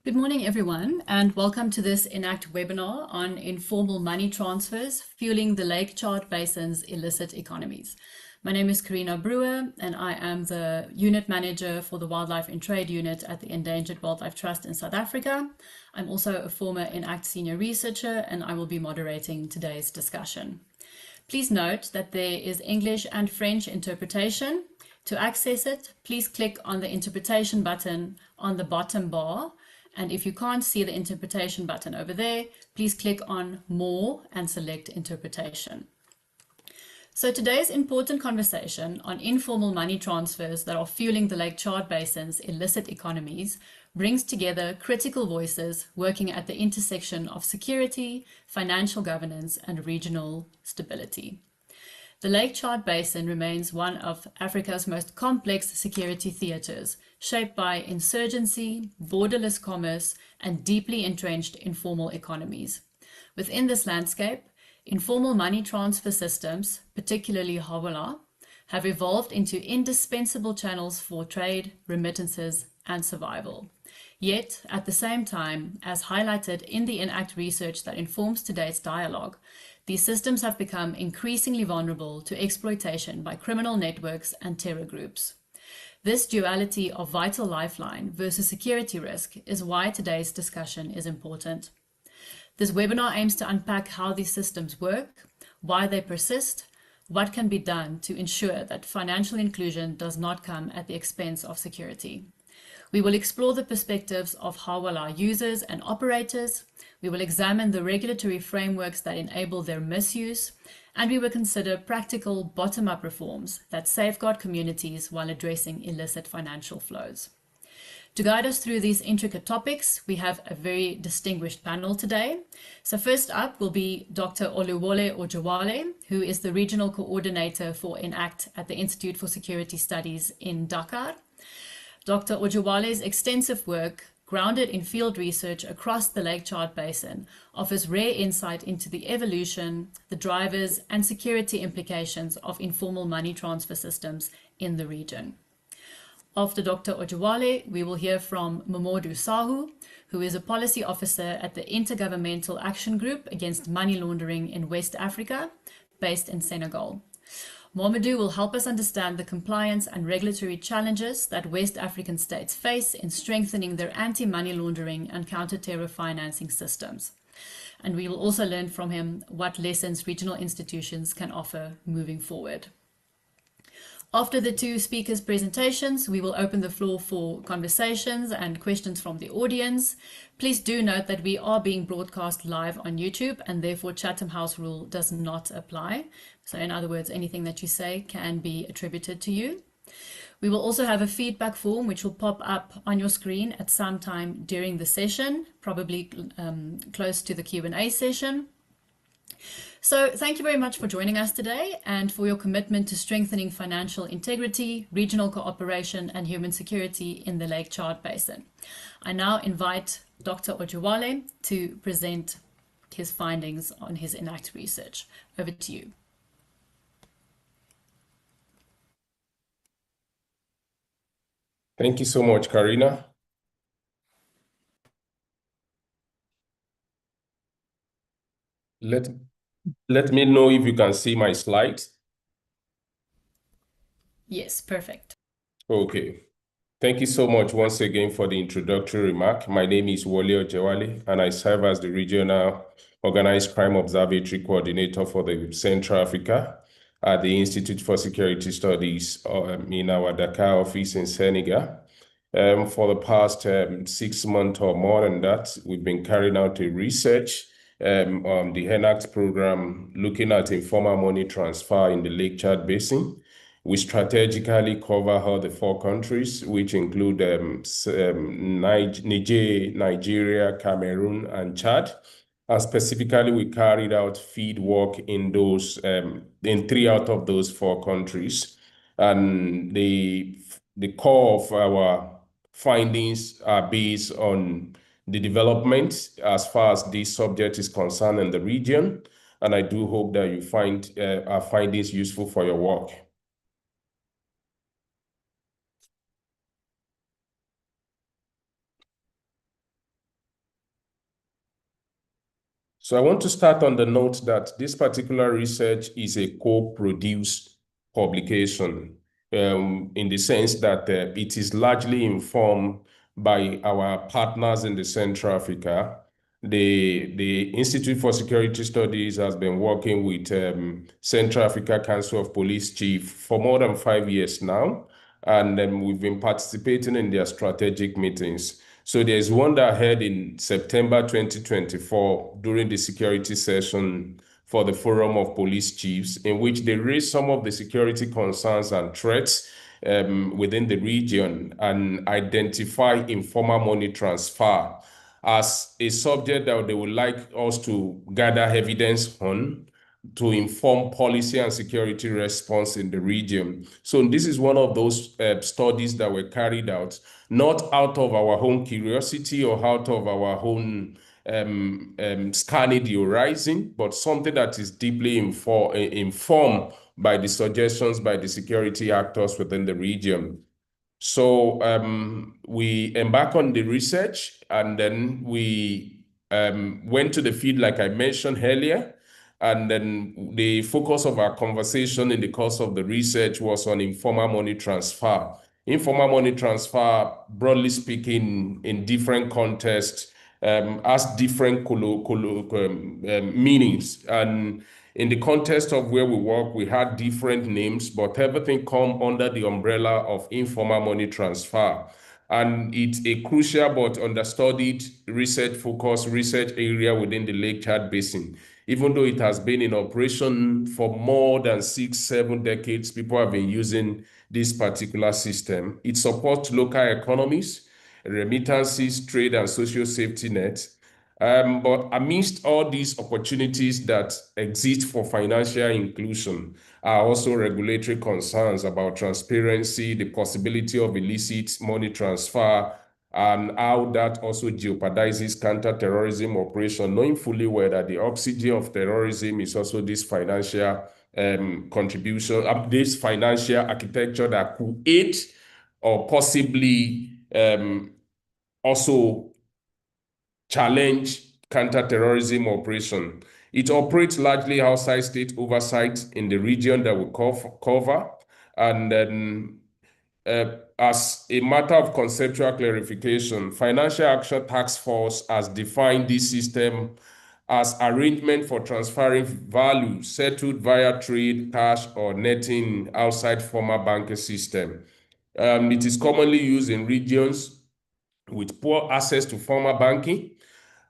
Good morning, everyone, and welcome to this ENACT webinar on informal money transfers fueling the Lake Chad Basin's illicit economies. My name is Carina Bruwer, and I am the Unit Manager for the Wildlife in Trade Unit at the Endangered Wildlife Trust in South Africa. I'm also a former ENACT Senior Researcher, and I will be moderating today's discussion. Please note that there is English and French interpretation. To access it, please click on the interpretation button on the bottom bar. And if you can't see the interpretation button over there, please click on More and select Interpretation. So today's important conversation on informal money transfers that are fueling the Lake Chad Basin's illicit economies brings together critical voices working at the intersection of security, financial governance, and regional stability. The Lake Chad Basin remains one of Africa's most complex security theatres, shaped by insurgency, borderless commerce, and deeply entrenched informal economies. Within this landscape, informal money transfer systems, particularly hawala, have evolved into indispensable channels for trade, remittances, and survival. Yet, at the same time, as highlighted in the ENACT research that informs today's dialogue, these systems have become increasingly vulnerable to exploitation by criminal networks and terror groups. This duality of vital lifeline versus security risk is why today's discussion is important. This webinar aims to unpack how these systems work, why they persist, what can be done to ensure that financial inclusion does not come at the expense of security. We will explore the perspectives of hawala users and operators. We will examine the regulatory frameworks that enable their misuse, and we will consider practical bottom-up reforms that safeguard communities while addressing illicit financial flows. To guide us through these intricate topics, we have a very distinguished panel today. So first up will be Dr. Oluwole Ojewale, who is the Regional Coordinator for ENACT at the Institute for Security Studies in Dakar. Dr. Ojewale's extensive work, grounded in field research across the Lake Chad Basin, offers rare insight into the evolution, the drivers, and security implications of informal money transfer systems in the region. After Dr. Ojewale, we will hear from Mamadou Sahu, who is a policy officer at the Intergovernmental Action Group Against Money Laundering in West Africa, based in Senegal. Mamadou will help us understand the compliance and regulatory challenges that West African states face in strengthening their anti-money laundering and counter-terror financing systems. And we will also learn from him what lessons regional institutions can offer moving forward. After the two speakers' presentations, we will open the floor for conversations and questions from the audience. Please do note that we are being broadcast live on YouTube, and therefore Chatham House rule does not apply. So in other words, anything that you say can be attributed to you. We will also have a feedback form which will pop up on your screen at some time during the session, probably close to the Q&A session. So thank you very much for joining us today and for your commitment to strengthening financial integrity, regional cooperation, and human security in the Lake Chad Basin. I now invite Dr. Ojewale to present his findings on his ENACT research. Over to you. Thank you so much, Carina. Let me know if you can see my slides. Yes, perfect. Okay. Thank you so much once again for the introductory remark. My name is Wole Ojewale, and I serve as the Regional Organized Crime Observatory Coordinator for the Central Africa at the Institute for Security Studies in our Dakar office in Senegal. For the past 6 months or more than that, we've been carrying out a research on the ENACT program looking at informal money transfer in the Lake Chad Basin. We strategically cover all the 4 countries, which include Niger, Nigeria, Cameroon, and Chad. And specifically, we carried out field work in those in 3 out of those 4 countries. And the core of our findings are based on the development as far as this subject is concerned in the region. And I do hope that you find our findings useful for your work. So I want to start on the note that this particular research is a co-produced publication, in the sense that it is largely informed by our partners in the Central Africa. The Institute for Security Studies has been working with Central Africa Council of Police Chief for more than 5 years now, and we've been participating in their strategic meetings. So there's one that held in September 2024 during the security session for the Forum of Police Chiefs, in which they raised some of the security concerns and threats within the region and identify informal money transfer as a subject that they would like us to gather evidence on to inform policy and security response in the region. So this is one of those studies that were carried out, not out of our own curiosity or out of our own scanning the horizon, but something that is deeply informed by the suggestions by the security actors within the region. So we embarked on the research, and then we went to the field, like I mentioned earlier. And then the focus of our conversation in the course of the research was on informal money transfer. Informal money transfer, broadly speaking, in different contexts, has different meanings. And in the context of where we work, we had different names, but everything come under the umbrella of informal money transfer. And it's a crucial but understudied research-focused research area within the Lake Chad Basin. Even though it has been in operation for more than 6-7 decades, people have been using this particular system. It supports local economies, remittances, trade, and social safety nets. But amidst all these opportunities that exist for financial inclusion are also regulatory concerns about transparency, the possibility of illicit money transfer, and how that also jeopardizes counter-terrorism operation, knowing fully well that the oxygen of terrorism is also this financial contribution, this financial architecture that could aid or possibly also challenge counter-terrorism operation. It operates largely outside state oversight in the region that we cover. And then as a matter of conceptual clarification, Financial Action Task Force has defined this system as arrangement for transferring value settled via trade, cash, or netting outside formal banking system. It is commonly used in regions with poor access to formal banking,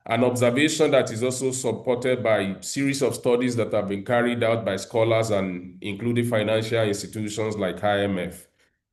an observation that is also supported by a series of studies that have been carried out by scholars and including financial institutions like IMF.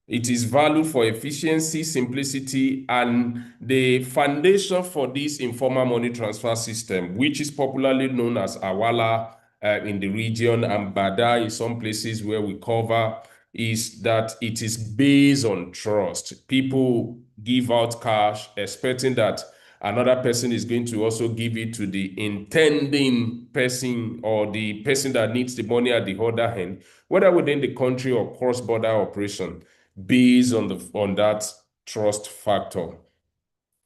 It is valued for efficiency, simplicity, and the foundation for this informal money transfer system, which is popularly known as Awala in the region and Bada in some places where we cover, is that it is based on trust. People give out cash expecting that another person is going to also give it to the intending person or the person that needs the money at the other hand, whether within the country or cross-border operation, based on that trust factor.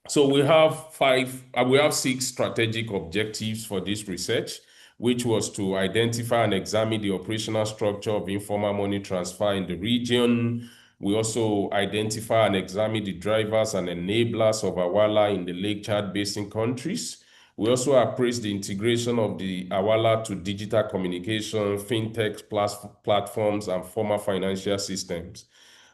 So we have 6 strategic objectives for this research, which was to identify and examine the operational structure of informal money transfer in the region. We also identify and examine the drivers and enablers of Awala in the Lake Chad Basin countries. We also appraise the integration of the Awala to digital communication, fintech platforms, and formal financial systems.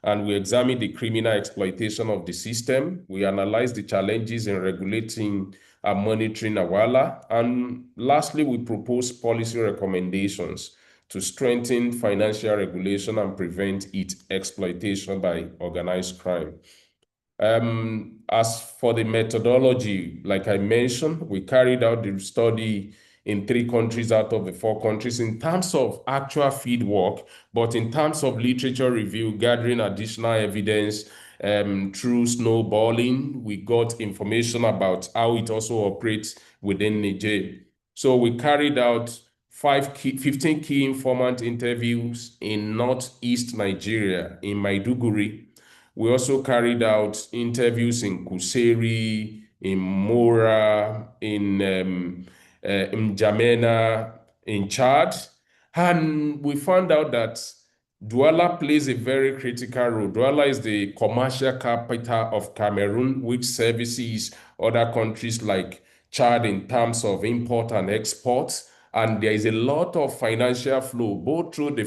And we examine the criminal exploitation of the system. We analyze the challenges in regulating and monitoring Awala. And lastly, we propose policy recommendations to strengthen financial regulation and prevent its exploitation by organized crime. As for the methodology, like I mentioned, we carried out the study in 3 countries out of the 4 countries in terms of actual field work, but in terms of literature review, gathering additional evidence through snowballing, we got information about how it also operates within Niger. So we carried out 15 key informant interviews in northeast Nigeria, in Maiduguri. We also carried out interviews in Kuseri, in Mora, in N'Djamena in Chad. And we found out that Douala plays a very critical role. Douala is the commercial capital of Cameroon, which services other countries like Chad in terms of import and export. And there is a lot of financial flow, both through the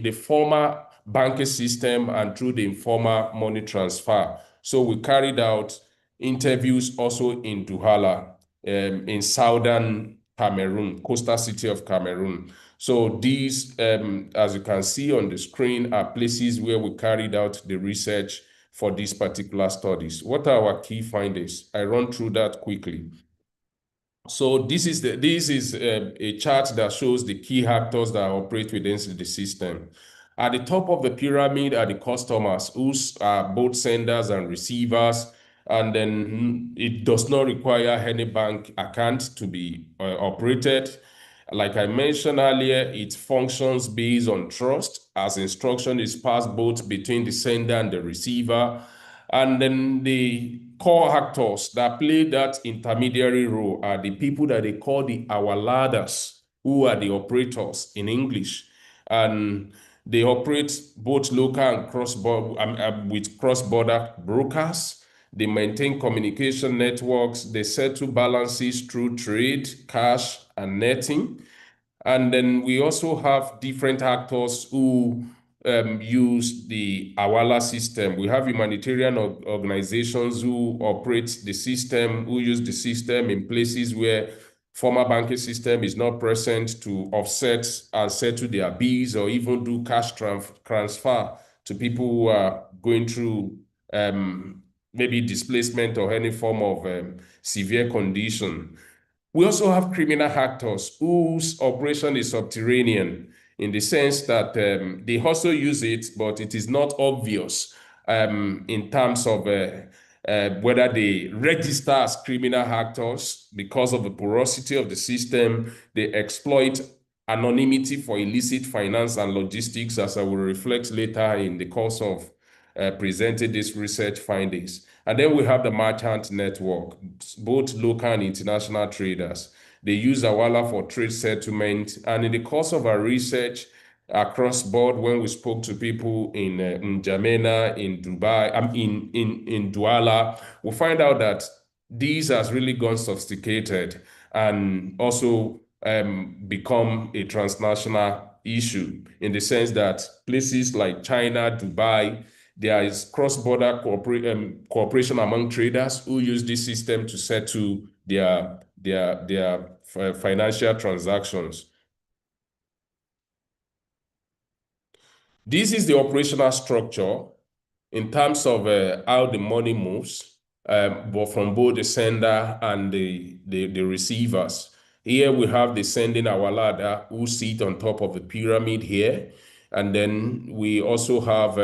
the former banking system and through the informal money transfer. So we carried out interviews also in Douala, in southern Cameroon, coastal city of Cameroon. So these, as you can see on the screen, are places where we carried out the research for these particular studies. What are our key findings? I run through that quickly. So this is a chart that shows the key actors that operate within the system. At the top of the pyramid are the customers, who are both senders and receivers, and then it does not require any bank account to be operated. Like I mentioned earlier, it functions based on trust, as instruction is passed both between the sender and the receiver. And then the core actors that play that intermediary role are the people that they call the awaladas, who are the operators in English. And they operate both local and cross-border with cross-border brokers. They maintain communication networks. They settle balances through trade, cash, and netting. And then we also have different actors who use the Awala system. We have humanitarian organizations who operate the system, who use the system in places where former banking system is not present, to offset and settle their bills or even do cash transfer to people who are going through maybe displacement or any form of severe condition. We also have criminal actors whose operation is subterranean, in the sense that they also use it, but it is not obvious in terms of whether they register as criminal actors. Because of the porosity of the system, they exploit anonymity for illicit finance and logistics, as I will reflect later in the course of presented these research findings. And then we have the merchant network, both local and international traders. They use Awala for trade settlement. And in the course of our research across board, when we spoke to people in N'Djamena, in Dubai, in Douala, we find out that these has really gone sophisticated and also become a transnational issue, in the sense that places like China, Dubai, there is cross-border cooperation among traders who use this system to settle their financial transactions. This is the operational structure in terms of how the money moves, but from both the sender and the receivers. Here we have the sending awalada, who sit on top of the pyramid here. And then we also have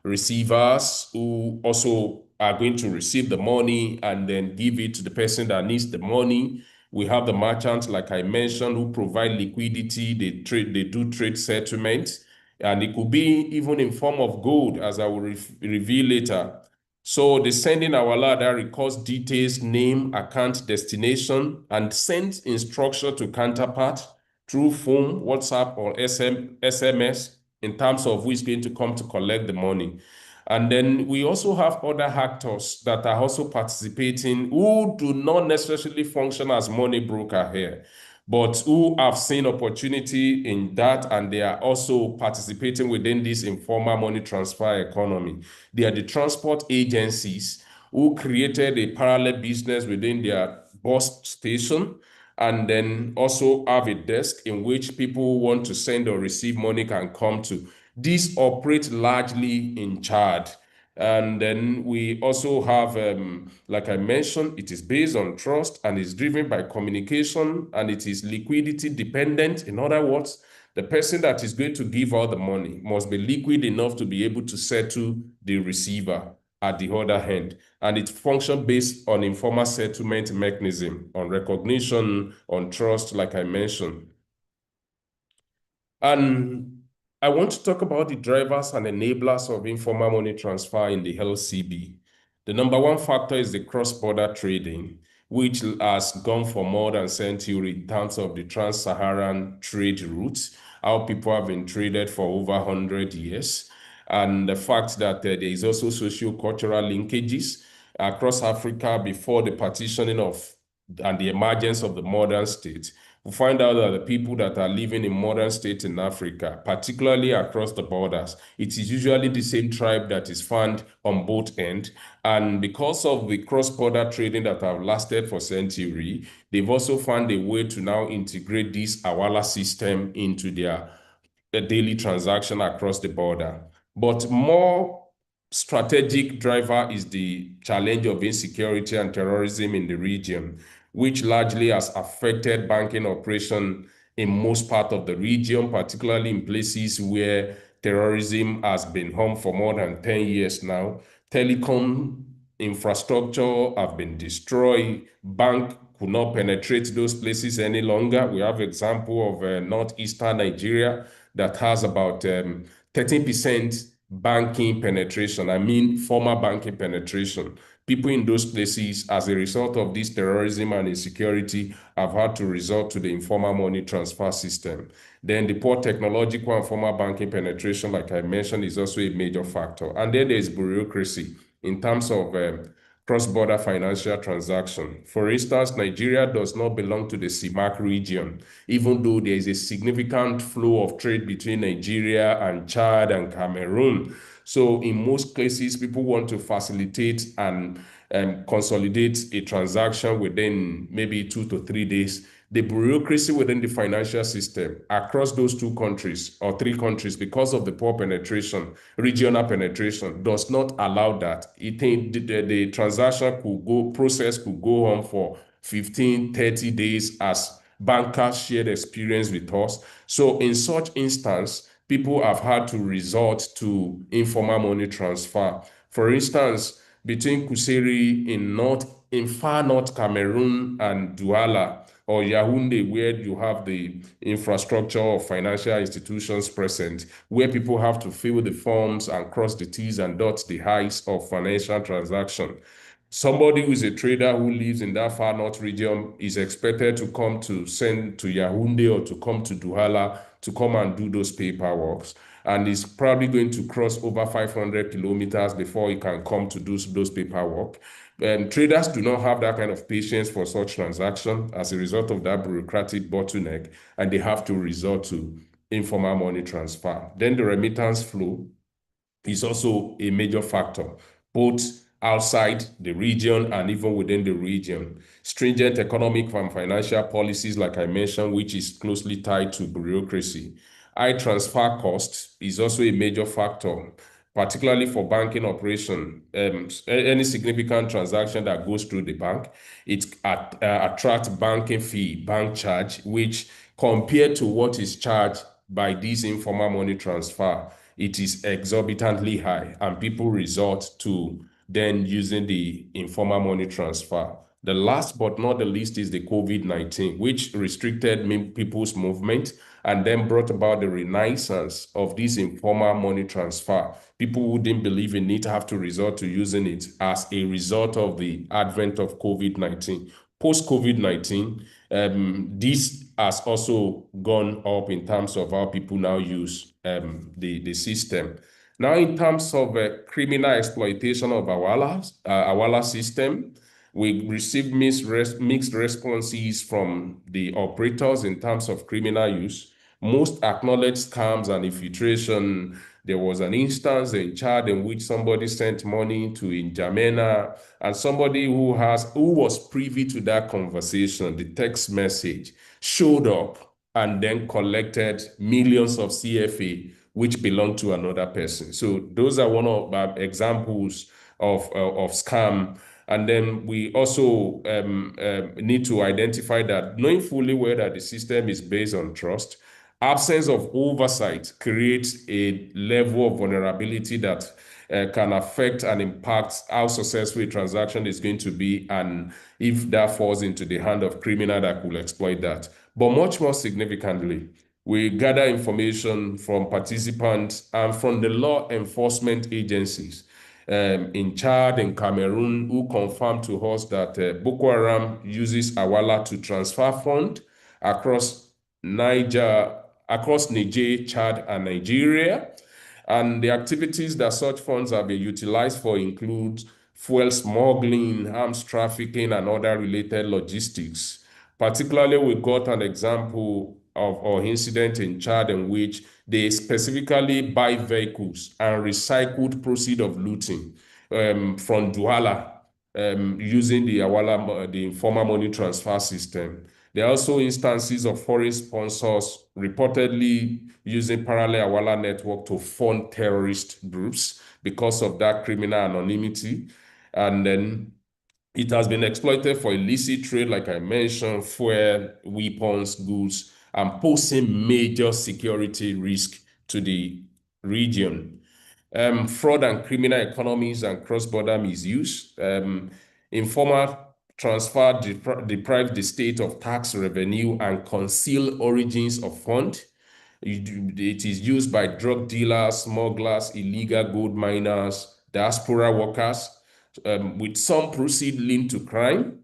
receivers who also are going to receive the money and then give it to the person that needs the money. We have the merchants, like I mentioned, who provide liquidity. They do trade settlement, and it could be even in form of gold, as I will reveal later. So the sending awalada records details, name, account, destination, and sends instruction to counterpart through phone, WhatsApp, or SMS, in terms of who is going to come to collect the money. And then we also have other actors that are also participating, who do not necessarily function as money broker here, but who have seen opportunity in that, and they are also participating within this informal money transfer economy. They are the transport agencies who created a parallel business within their bus station, and then also have a desk in which people who want to send or receive money can come to. These operate largely in Chad. And then we also have, like I mentioned, it is based on trust and is driven by communication, and it is liquidity dependent. In other words, the person that is going to give out the money must be liquid enough to be able to settle the receiver at the other hand. And it functions based on informal settlement mechanism, on recognition, on trust, like I mentioned. And I want to talk about the drivers and enablers of informal money transfer in the LCB. The number one factor is the cross-border trading. which has gone for more than a century in terms of the trans-Saharan trade routes, how people have been traded for over 100 years, and the fact that there is also socio-cultural linkages across Africa before the partitioning of and the emergence of the modern state. We find out that the people that are living in modern state in Africa, particularly across the borders, it is usually the same tribe that is found on both ends. And because of the cross-border trading that have lasted for centuries, they've also found a way to now integrate this Awala system into their daily transaction across the border. But more strategic driver is the challenge of insecurity and terrorism in the region, which largely has affected banking operation in most part of the region, particularly in places where terrorism has been home for more than 10 years now. Telecom infrastructure have been destroyed. Bank could not penetrate those places any longer. We have example of northeastern Nigeria that has about 13% banking penetration. I mean, formal banking penetration. People in those places, as a result of this terrorism and insecurity, have had to resort to the informal money transfer system. Then the poor technological and formal banking penetration, like I mentioned, is also a major factor. And then there's bureaucracy in terms of cross-border financial transaction. For instance, Nigeria does not belong to the CIMAC region, even though there is a significant flow of trade between Nigeria and Chad and Cameroon. So in most cases, people want to facilitate and consolidate a transaction within maybe 2 to 3 days. The bureaucracy within the financial system across those 2 countries or 3 countries, because of the poor penetration, regional penetration, does not allow that. The transaction process could go on for 15, 30 days as bankers shared experience with us. So in such instance, people have had to resort to informal money transfer. For instance, between Kuseri in far north Cameroon and Douala or Yaoundé, where you have the infrastructure of financial institutions present, where people have to fill the forms and cross the T's and dot the I's of financial transaction. Somebody who is a trader who lives in that far north region is expected to come to send to Yaoundé or to come to Douala to come and do those paperwork. And is probably going to cross over 500 kilometers before he can come to do those paperwork. Traders do not have that kind of patience for such transaction as a result of that bureaucratic bottleneck, and they have to resort to informal money transfer. Then the remittance flow is also a major factor, both outside the region and even within the region. Stringent economic and financial policies, like I mentioned, which is closely tied to bureaucracy. High transfer cost is also a major factor, particularly for banking operation. Any significant transaction that goes through the bank, it attracts banking fee, bank charge, which compared to what is charged by this informal money transfer, it is exorbitantly high, and people resort to then using the informal money transfer. The last but not the least is the COVID-19, which restricted people's movement and then brought about the renaissance of this informal money transfer. People who didn't believe in it have to resort to using it as a result of the advent of COVID-19. Post-COVID-19, this has also gone up in terms of how people now use the system. Now, in terms of criminal exploitation of Awala system, we received mixed responses from the operators in terms of criminal use. Most acknowledged scams and infiltration. There was an instance in Chad in which somebody sent money to N'Djamena, and somebody who was privy to that conversation, the text message, showed up and then collected millions of CFA, which belonged to another person. So those are one of examples of scam. And then we also need to identify that, knowing fully well that the system is based on trust, absence of oversight creates a level of vulnerability that can affect and impact how successful a transaction is going to be, and if that falls into the hand of criminal that will exploit that. But much more significantly, we gather information from participants and from the law enforcement agencies. in Chad and Cameroon who confirmed to us that Boko Haram uses Awala to transfer funds across Niger, Chad, and Nigeria. And the activities that such funds have been utilized for include fuel smuggling, arms trafficking, and other related logistics. Particularly, we got an example of an incident in Chad in which they specifically buy vehicles and recycled proceeds of looting from Douala using the Awala, the informal money transfer system. There are also instances of foreign sponsors reportedly using parallel Awala network to fund terrorist groups because of that criminal anonymity. And then it has been exploited for illicit trade, like I mentioned, fuel, weapons, goods, and posing major security risk to the region. Fraud and criminal economies and cross-border misuse. Informal transfer deprive the state of tax revenue and conceal origins of fund. It is used by drug dealers, smugglers, illegal gold miners, diaspora workers, with some proceed linked to crime.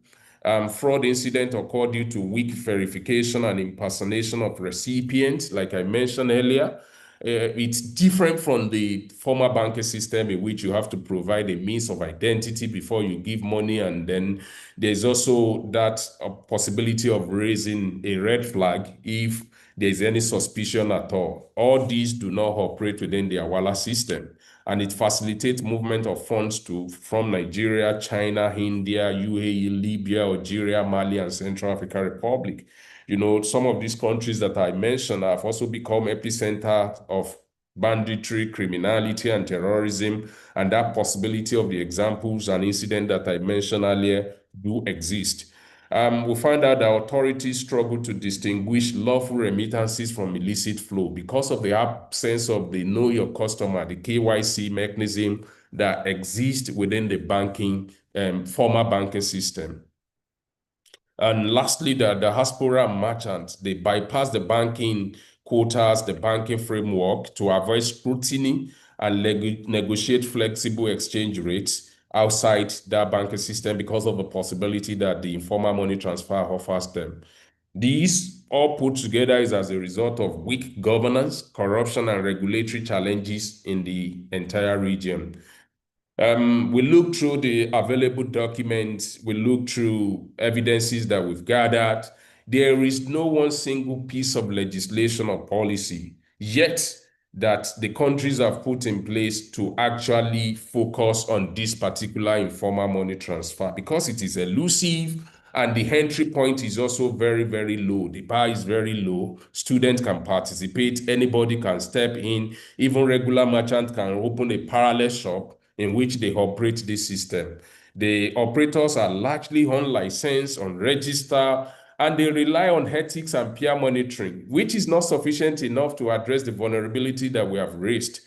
Fraud incident occurred due to weak verification and impersonation of recipients, like I mentioned earlier. It's different from the former banking system in which you have to provide a means of identity before you give money. And then there's also that possibility of raising a red flag if there's any suspicion at all. All these do not operate within the Awala system. And it facilitates movement of funds from Nigeria, China, India, UAE, Libya, Algeria, Mali, and Central African Republic. You know, some of these countries that I mentioned have also become epicenter of banditry, criminality, and terrorism, and that possibility of the examples and incidents that I mentioned earlier do exist. We find out that authorities struggle to distinguish lawful remittances from illicit flow because of the absence of the know your customer, the KYC mechanism that exists within the former banking system. And lastly, the diaspora merchants, they bypass the banking quotas, the banking framework to avoid scrutiny and negotiate flexible exchange rates outside that banking system because of the possibility that the informal money transfer offers them. These all put together is as a result of weak governance, corruption, and regulatory challenges in the entire region. We look through the available documents, we look through evidences that we've gathered. There is no one single piece of legislation or policy yet that the countries have put in place to actually focus on this particular informal money transfer because it is elusive and the entry point is also very, very low. The bar is very low. Students can participate. Anybody can step in. Even regular merchant can open a parallel shop in which they operate this system. The operators are largely unlicensed, unregistered, and they rely on ethics and peer monitoring, which is not sufficient enough to address the vulnerability that we have raised.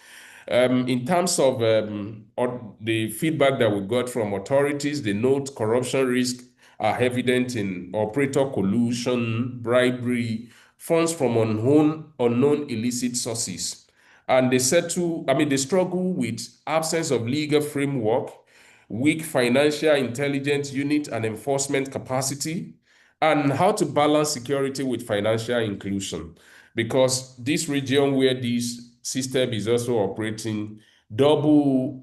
In terms of the feedback that we got from authorities, they note corruption risks are evident in operator collusion, bribery, funds from unknown illicit sources. And they struggle with absence of legal framework, weak financial intelligence unit and enforcement capacity, and how to balance security with financial inclusion. Because this region where this system is also operating doubles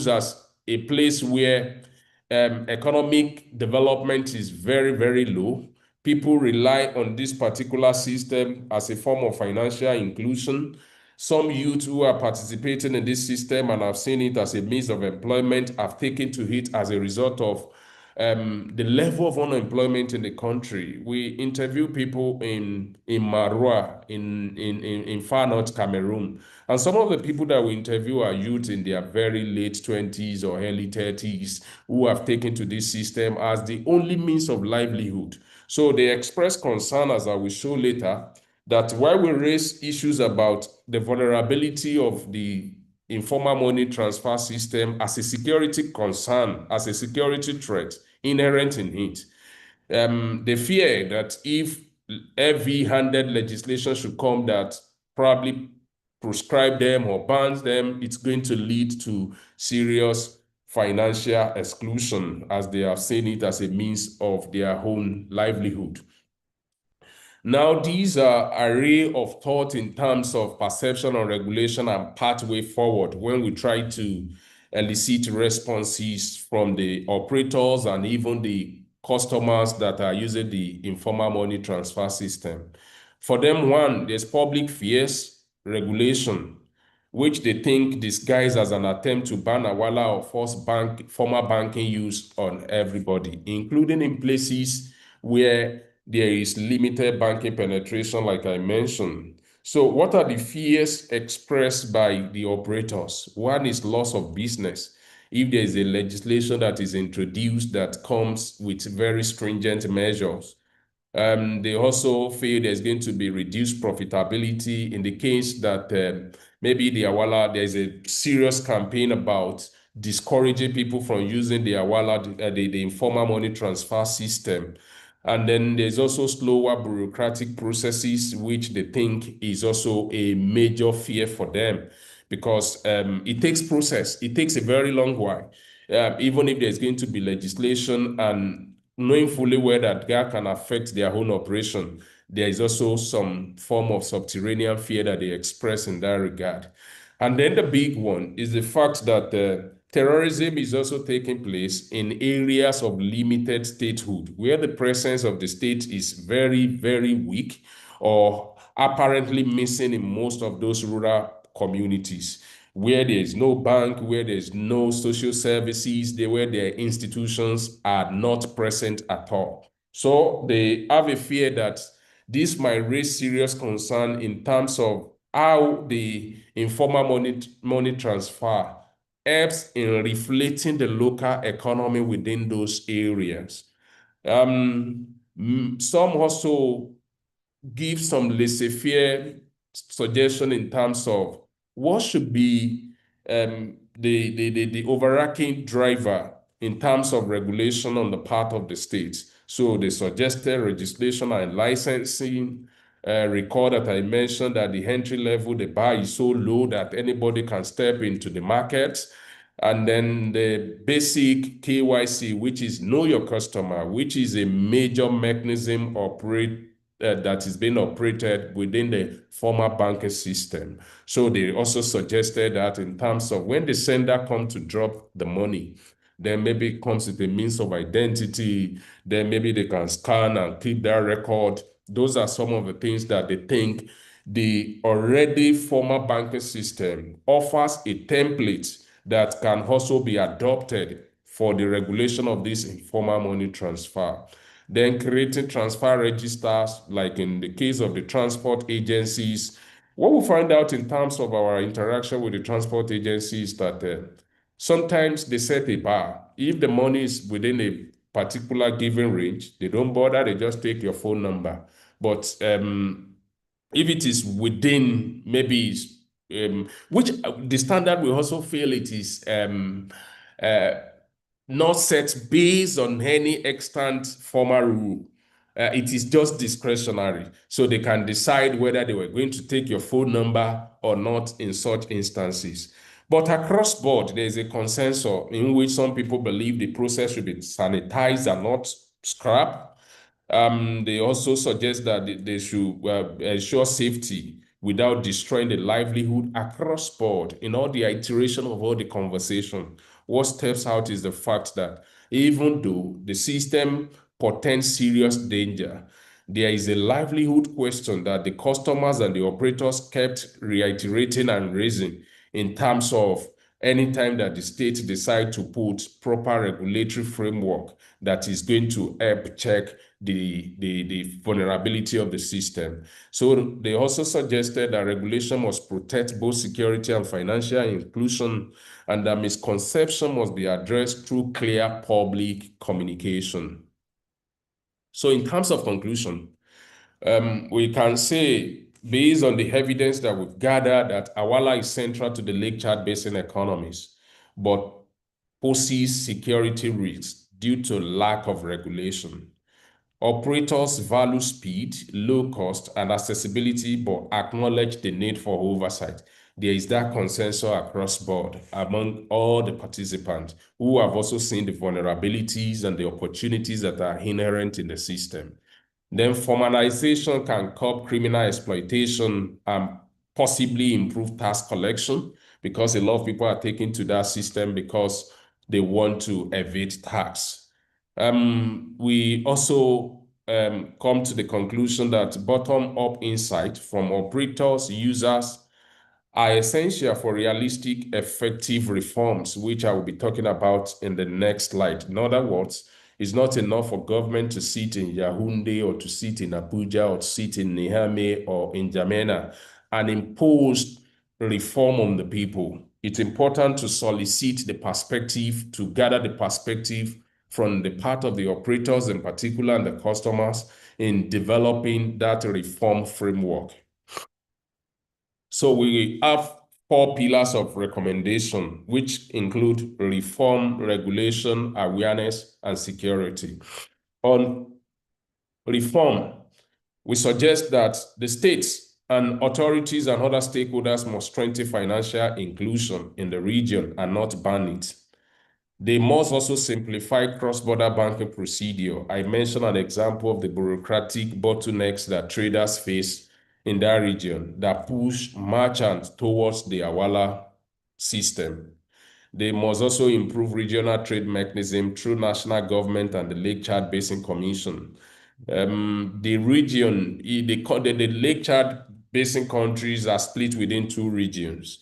as a place where economic development is very, very low. People rely on this particular system as a form of financial inclusion. Some youth who are participating in this system and have seen it as a means of employment have taken to it as a result of the level of unemployment in the country. We interview people in Marua, in far north Cameroon. And some of the people that we interview are youth in their very late 20s or early 30s who have taken to this system as the only means of livelihood. So they express concern, as I will show later, that while we raise issues about the vulnerability of the informal money transfer system as a security concern, as a security threat inherent in it, they fear that if heavy-handed legislation should come that probably proscribe them or bans them, it's going to lead to serious financial exclusion, as they have seen it as a means of their own livelihood. Now, these are array of thought in terms of perception on regulation and pathway forward when we try to elicit responses from the operators and even the customers that are using the informal money transfer system. For them, one, there's public fears, regulation, which they think disguised as an attempt to ban Awala or force formal banking use on everybody, including in places where there is limited banking penetration, like I mentioned. So what are the fears expressed by the operators? One is loss of business. If there is a legislation that is introduced that comes with very stringent measures, they also feel there's going to be reduced profitability in the case that maybe the Awala, there's a serious campaign about discouraging people from using the Awala, the informal money transfer system. And then there's also slower bureaucratic processes, which they think is also a major fear for them, because it takes process. It takes a very long while, even if there's going to be legislation, and knowing fully well that can affect their own operation, there is also some form of subterranean fear that they express in that regard. And then the big one is the fact that terrorism is also taking place in areas of limited statehood, where the presence of the state is very, very weak or apparently missing in most of those rural communities, where there is no bank, where there is no social services, where their institutions are not present at all. So they have a fear that this might raise serious concern in terms of how the informal money transfer helps in reflating the local economy within those areas. Some also give some laissez-faire suggestion in terms of what should be the overarching driver in terms of regulation on the part of the states. So they suggested legislation and licensing. Recall that I mentioned that the entry level, the bar is so low that anybody can step into the market. And then the basic KYC, which is know your customer, which is a major mechanism that is being operated within the formal banking system. So they also suggested that in terms of when the sender comes to drop the money, then maybe it comes with a means of identity, then maybe they can scan and keep that record. Those are some of the things that they think the already formal banking system offers a template that can also be adopted for the regulation of this informal money transfer. Then creating transfer registers, like in the case of the transport agencies. What we find out in terms of our interaction with the transport agencies that sometimes they set a bar. If the money is within a particular given range, they don't bother, they just take your phone number. But if it is within maybe, which the standard we also feel it is not set based on any extant formal rule. It is just discretionary. So they can decide whether they were going to take your phone number or not in such instances. But across board, there is a consensus in which some people believe the process should be sanitized and not scrapped. They also suggest that they should ensure safety without destroying the livelihood across board in all the iteration of all the conversation. What steps out is the fact that even though the system portends serious danger, there is a livelihood question that the customers and the operators kept reiterating and raising in terms of anytime that the state decide to put proper regulatory framework that is going to help check the vulnerability of the system. So they also suggested that regulation must protect both security and financial inclusion, and that misconception must be addressed through clear public communication. So in terms of conclusion, we can say, based on the evidence that we've gathered, that Awala is central to the Lake Chad Basin economies, but poses security risks due to lack of regulation. Operators value speed, low cost, and accessibility, but acknowledge the need for oversight. there is that consensus across board among all the participants who have also seen the vulnerabilities and the opportunities that are inherent in the system. Then formalization can curb criminal exploitation and possibly improve tax collection, because a lot of people are taken to that system because they want to evade tax. We also come to the conclusion that bottom-up insight from operators, users, are essential for realistic, effective reforms, which I will be talking about in the next slide. In other words, it's not enough for government to sit in Yaoundé or to sit in Abuja or to sit in Niamey or in Jamena and impose reform on the people. It's important to solicit the perspective, to gather the perspective from the part of the operators in particular and the customers in developing that reform framework. So we have 4 pillars of recommendation, which include reform, regulation, awareness, and security. On reform, we suggest that the states and authorities and other stakeholders must strengthen financial inclusion in the region and not ban it. They must also simplify cross-border banking procedure. I mentioned an example of the bureaucratic bottlenecks that traders face in that region that push merchants towards the Awala system. They must also improve regional trade mechanism through national government and the Lake Chad Basin Commission. The region, the Lake Chad Basin countries are split within 2 regions.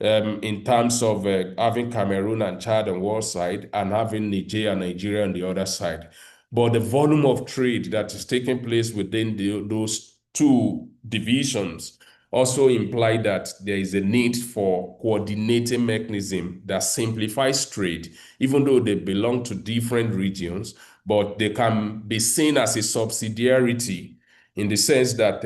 In terms of having Cameroon and Chad on one side and having Niger and Nigeria on the other side. But the volume of trade that is taking place within those 2 divisions also imply that there is a need for coordinating mechanism that simplifies trade, even though they belong to different regions, but they can be seen as a subsidiarity in the sense that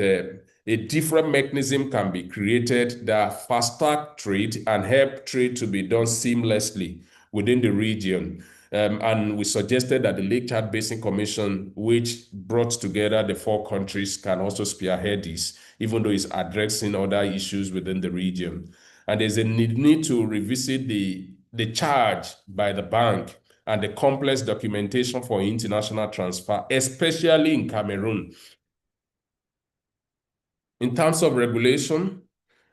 a different mechanism can be created that fast-track trade and help trade to be done seamlessly within the region. And we suggested that the Lake Chad Basin Commission, which brought together the 4 countries, can also spearhead this, even though it's addressing other issues within the region. And there's a need to revisit the charge by the bank and the complex documentation for international transfer, especially in Cameroon. In terms of regulation,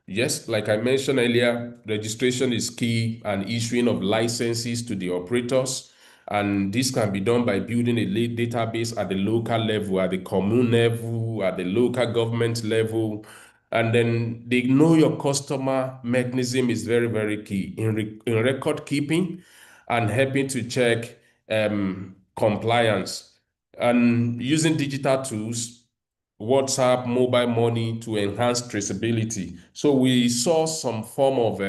yes, like I mentioned earlier, registration is key and issuing of licenses to the operators. And this can be done by building a database at the local level, at the commune level, at the local government level. And then the know your customer mechanism is very, very key in record keeping and helping to check compliance. And using digital tools, WhatsApp, mobile money to enhance traceability. So we saw some form of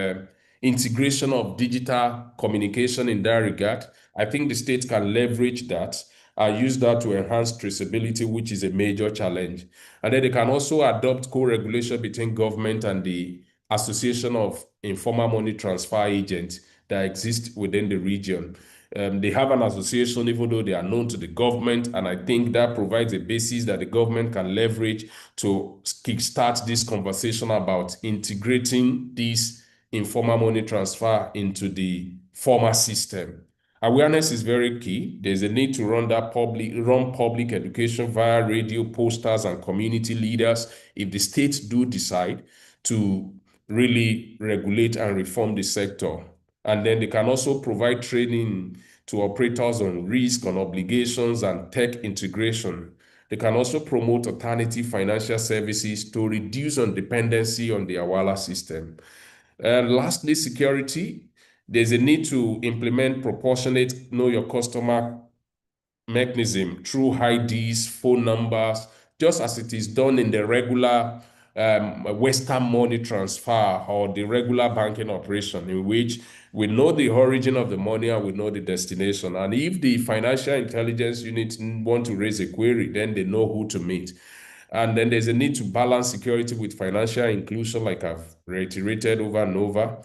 integration of digital communication in that regard. I think the state can leverage that and use that to enhance traceability, which is a major challenge. And then they can also adopt co-regulation between government and the Association of Informal Money Transfer Agents that exist within the region. They have an association, even though they are known to the government, and I think that provides a basis that the government can leverage to kickstart this conversation about integrating this informal money transfer into the formal system. Awareness is very key. There's a need to run public education via radio, posters, and community leaders if the states do decide to really regulate and reform the sector. And then they can also provide training to operators on risk, on obligations, and tech integration. They can also promote alternative financial services to reduce dependency on the Awala system. And lastly, security. There's a need to implement proportionate know your customer mechanism through IDs, phone numbers, just as it is done in the regular Western money transfer or the regular banking operation, in which we know the origin of the money and we know the destination. And if the financial intelligence unit want to raise a query, then they know who to meet. And then there's a need to balance security with financial inclusion, like I've reiterated over and over.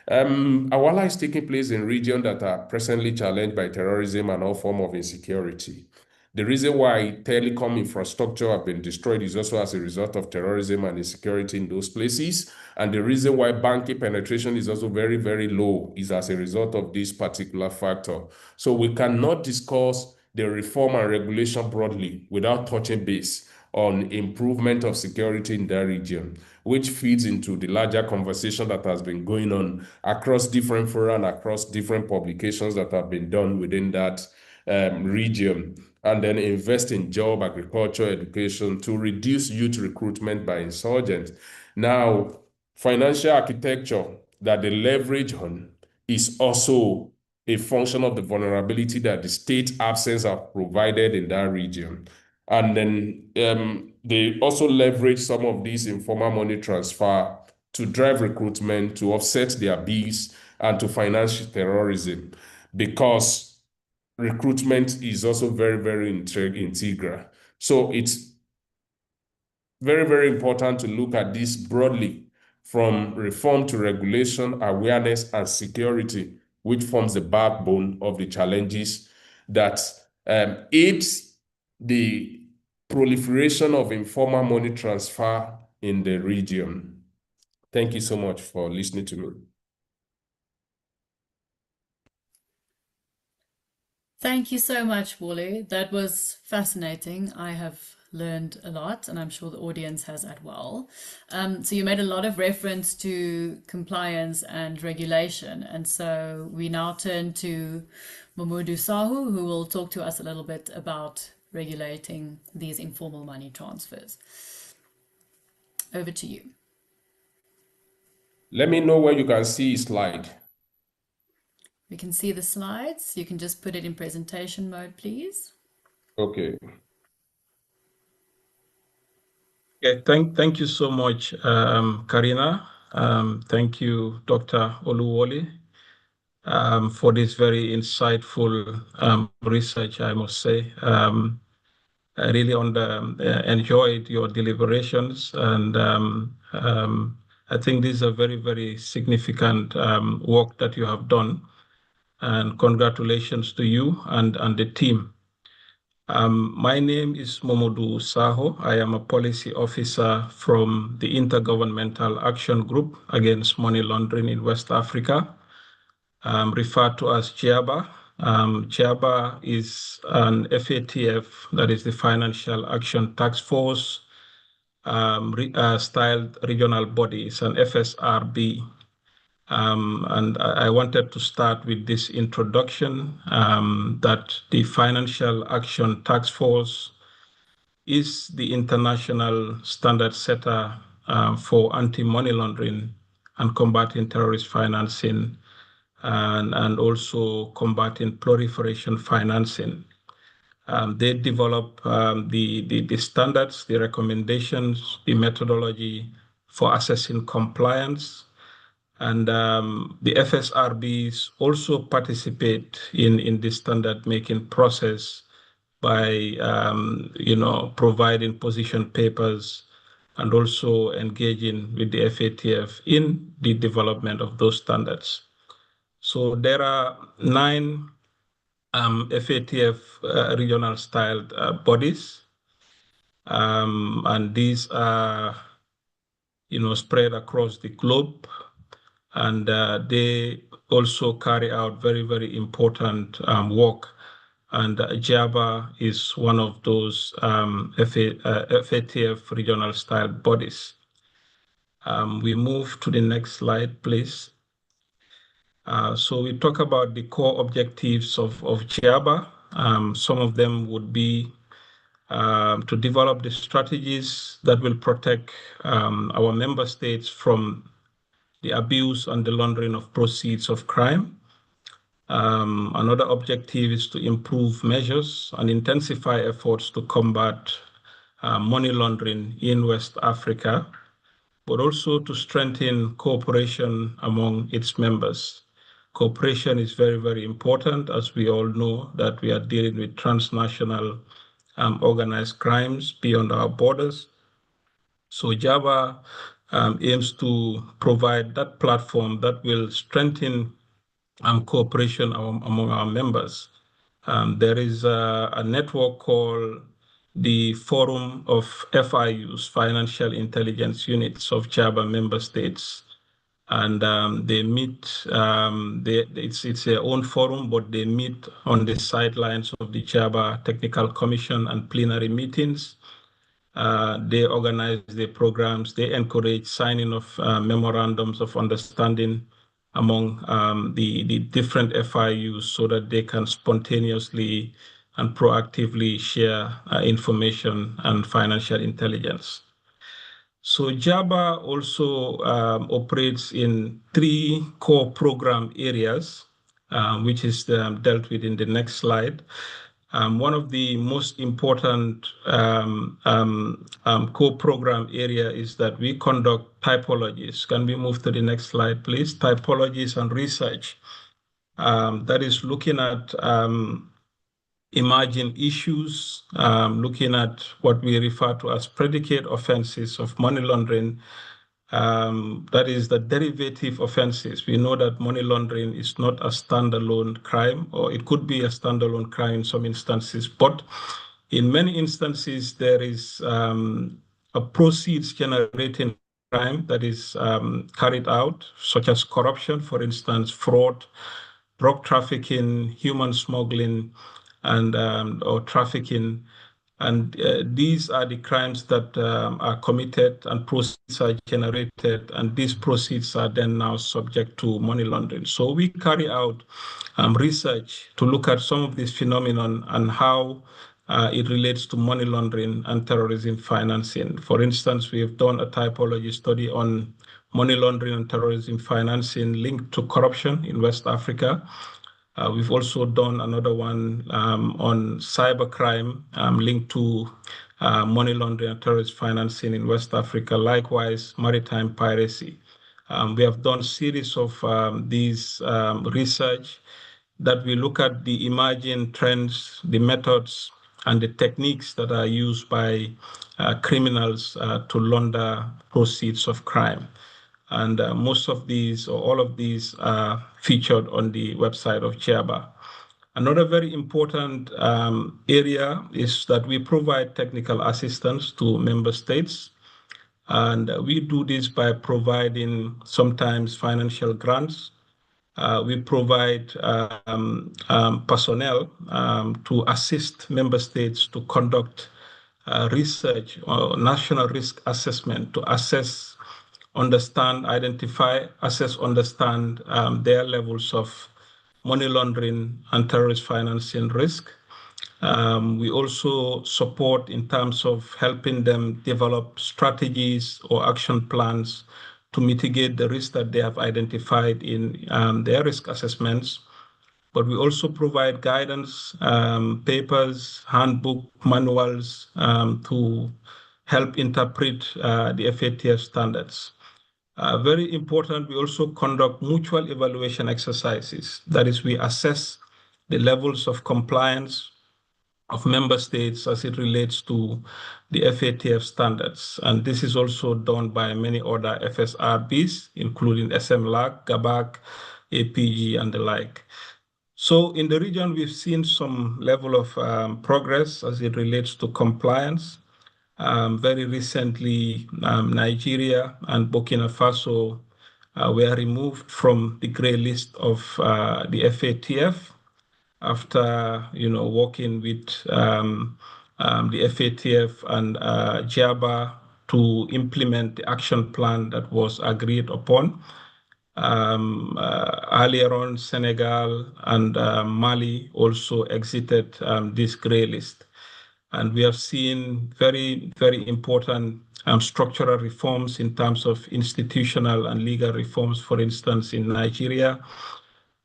Awala is taking place in regions that are presently challenged by terrorism and all forms of insecurity. The reason why telecom infrastructure have been destroyed is also as a result of terrorism and insecurity in those places. And the reason why banking penetration is also very, very low is as a result of this particular factor. So we cannot discuss the reform and regulation broadly without touching base on improvement of security in that region, which feeds into the larger conversation that has been going on across different fora and across different publications that have been done within that region, and then invest in job, agriculture, education to reduce youth recruitment by insurgents. Now, financial architecture that they leverage on is also a function of the vulnerability that the state absence have provided in that region. And then they also leverage some of these informal money transfer to drive recruitment, to offset their bills, and to finance terrorism, because recruitment is also very, very integral. So it's very, very important to look at this broadly, from reform to regulation, awareness, and security, which forms the backbone of the challenges that aids the proliferation of informal money transfer in the region. Thank you so much for listening to me. Thank you so much, Wally. That was fascinating. I have learned a lot, and I'm sure the audience has as well. So you made a lot of reference to compliance and regulation, and so we now turn to Mamoudou Sahu, who will talk to us a little bit about regulating these informal money transfers. Over to you. Let me know where you can see a slide. We can see the slides. You can just put it in presentation mode, please. Okay. Yeah, thank you so much, Carina. Thank you, Dr. Oluwole, for this very insightful research, I must say. I really enjoyed your deliberations, and I think this is a very, very significant work that you have done, and congratulations to you and the team. My name is Mamoudou Saho. I am a policy officer from the Intergovernmental Action Group Against Money Laundering in West Africa, referred to as GIABA. GIABA is an FATF, that is the Financial Action Task Force styled regional body. It's an FSRB. And I wanted to start with this introduction, that the Financial Action Task Force is the international standard setter for anti-money laundering and combating terrorist financing, and also combating proliferation financing. They develop the standards, the recommendations, the methodology for assessing compliance. And the FSRBs also participate in this standard making process by providing position papers and also engaging with the FATF in the development of those standards. So there are 9 FATF regional styled bodies, and these are spread across the globe. And they also carry out very, very important work. And GIABA is one of those FATF regional style bodies. We move to the next slide, please. So we talk about the core objectives of GIABA. Some of them would be to develop the strategies that will protect our member states from the abuse and the laundering of proceeds of crime. Another objective is to improve measures and intensify efforts to combat money laundering in West Africa, but also to strengthen cooperation among its members. Cooperation is very, very important, as we all know that we are dealing with transnational organized crimes beyond our borders. So GIABA aims to provide that platform that will strengthen cooperation among our members. There is a network called the Forum of FIUs, Financial Intelligence Units of JABA member states. And they meet, it's their own forum, but they meet on the sidelines of the JABA Technical Commission and plenary meetings. They organize the programs, they encourage signing of memorandums of understanding among the different FIUs so that they can spontaneously and proactively share information and financial intelligence. So JABA also operates in 3 core program areas, which is dealt with in the next slide. One of the most important core program area is that we conduct typologies. Can we move to the next slide, please? Typologies and research. That is looking at emerging issues, looking at what we refer to as predicate offenses of money laundering. That is the derivative offenses. We know that money laundering is not a standalone crime, or it could be a standalone crime in some instances, but in many instances, there is a proceeds generating crime that is carried out, such as corruption, for instance, fraud, drug trafficking, human smuggling, and or trafficking. And these are the crimes that are committed and proceeds are generated, and these proceeds are then now subject to money laundering. So we carry out research to look at some of this phenomenon and how it relates to money laundering and terrorism financing. For instance, we have done a typology study on money laundering and terrorism financing linked to corruption in West Africa. We've also done another one on cybercrime linked to money laundering and terrorist financing in West Africa. Likewise, maritime piracy. We have done series of these research that we look at the emerging trends, the methods, and the techniques that are used by criminals to launder proceeds of crime. And most of these, or all of these, are featured on the website of JABA. Another very important area is that we provide technical assistance to member states. And we do this by providing sometimes financial grants. We provide personnel to assist member states to conduct research or national risk assessment to assess, understand, identify, assess, understand their levels of money laundering and terrorist financing risk. We also support in terms of helping them develop strategies or action plans to mitigate the risk that they have identified in their risk assessments. But we also provide guidance, papers, handbook, manuals to help interpret the FATF standards. Very important, we also conduct mutual evaluation exercises. That is, we assess the levels of compliance of member states as it relates to the FATF standards. And this is also done by many other FSRBs, including SMLAC, GABAC, APG, and the like. So in the region, we've seen some level of progress as it relates to compliance. Very recently, Nigeria and Burkina Faso were removed from the gray list of the FATF after, working with the FATF and JABA to implement the action plan that was agreed upon. Earlier on, Senegal and Mali also exited this gray list. And we have seen very, very important structural reforms in terms of institutional and legal reforms, for instance, in Nigeria,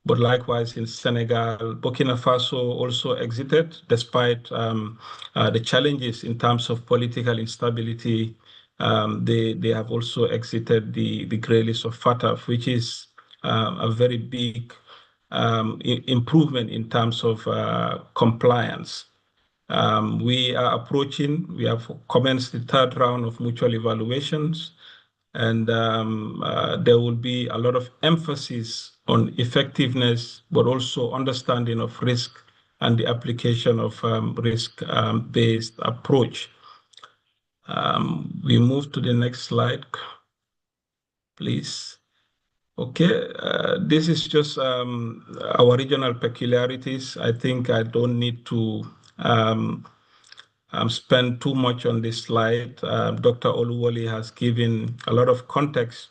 but likewise in Senegal. Burkina Faso also exited despite the challenges in terms of political instability. They have also exited the gray list of FATF, which is a very big improvement in terms of compliance. We have commenced the 3rd round of mutual evaluations, and there will be a lot of emphasis on effectiveness, but also understanding of risk and the application of risk-based approach. We move to the next slide, please. Okay, this is just our regional peculiarities. I think I don't need to spend too much on this slide. Dr. Oluwole has given a lot of context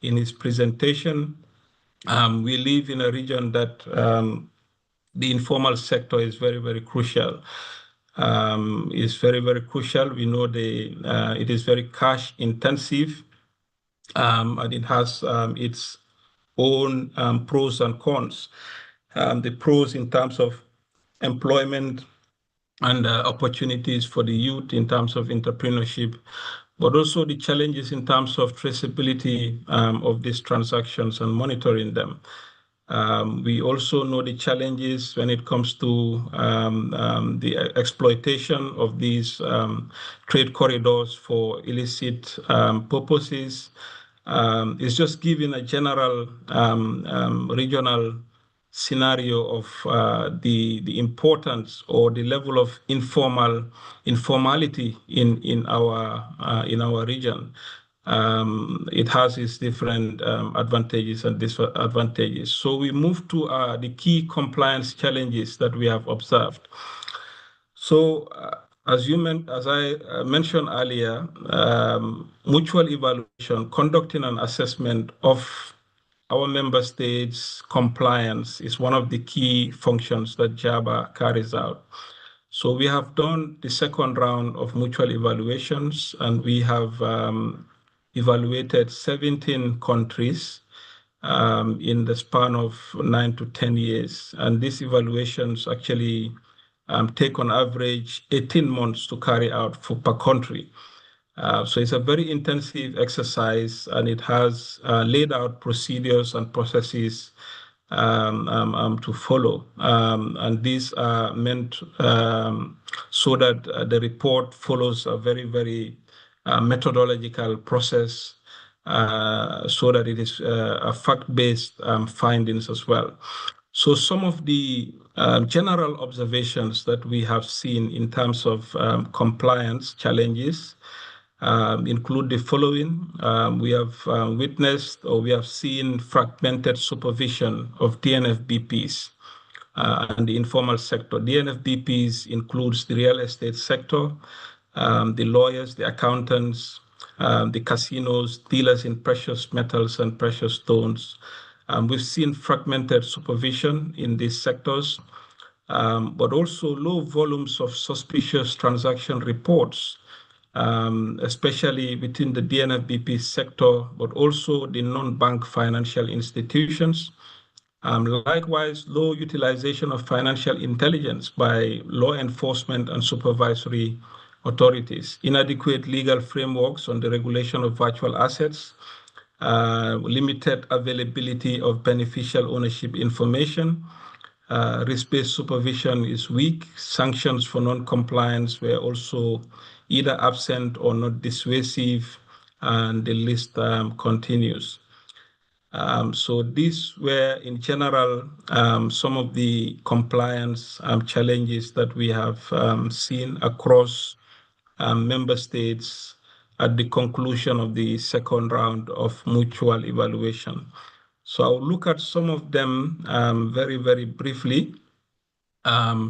in his presentation. We live in a region that the informal sector is very, very crucial. Is very, very crucial. We know it is very cash intensive, and it has its own pros and cons. The pros in terms of employment and opportunities for the youth in terms of entrepreneurship, but also the challenges in terms of traceability of these transactions and monitoring them. We also know the challenges when it comes to the exploitation of these trade corridors for illicit purposes. It's just giving a general regional scenario of the importance or the level of informality in our region. It has its different advantages and disadvantages. So we move to the key compliance challenges that we have observed. So as I mentioned earlier, mutual evaluation, conducting an assessment of our member states' compliance is one of the key functions that JABA carries out. So we have done the second round of mutual evaluations, and we have evaluated 17 countries in the span of 9 to 10 years. And these evaluations actually take on average 18 months to carry out per country. So it's a very intensive exercise, and it has laid out procedures and processes to follow. And these are meant so that the report follows a very, very methodological process so that it is a fact-based findings as well. So some of the general observations that we have seen in terms of compliance challenges include the following. We have witnessed or we have seen fragmented supervision of DNFBPs and the informal sector. DNFBPs includes the real estate sector, the lawyers, the accountants, the casinos, dealers in precious metals and precious stones. We've seen fragmented supervision in these sectors, but also low volumes of suspicious transaction reports, especially within the DNFBP sector, but also the non-bank financial institutions. Likewise, low utilization of financial intelligence by law enforcement and supervisory authorities, inadequate legal frameworks on the regulation of virtual assets, limited availability of beneficial ownership information, risk-based supervision is weak, sanctions for non-compliance were also either absent or not dissuasive, and the list continues. So these were, in general, some of the compliance challenges that we have seen across member states at the conclusion of the second round of mutual evaluation. So I'll look at some of them very, very briefly,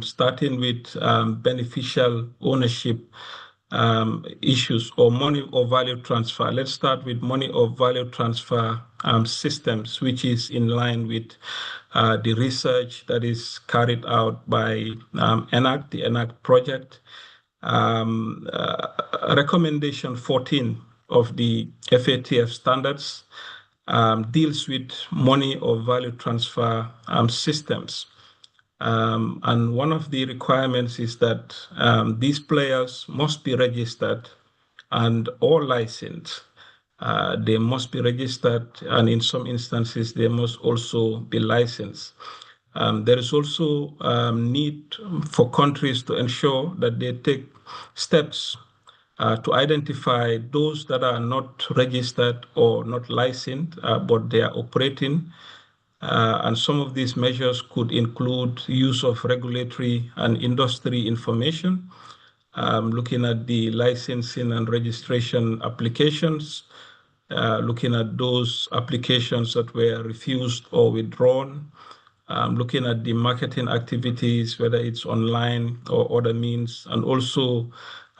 starting with beneficial ownership issues or money or value transfer. Let's start with money or value transfer systems, which is in line with the research that is carried out by ENACT, the ENACT project. Recommendation 14 of the FATF standards deals with money or value transfer systems. And one of the requirements is that these players must be registered and or licensed. They must be registered, and in some instances, they must also be licensed. There is also need for countries to ensure that they take steps to identify those that are not registered or not licensed, but they are operating, And some of these measures could include use of regulatory and industry information, looking at the licensing and registration applications, looking at those applications that were refused or withdrawn, looking at the marketing activities, whether it's online or other means, and also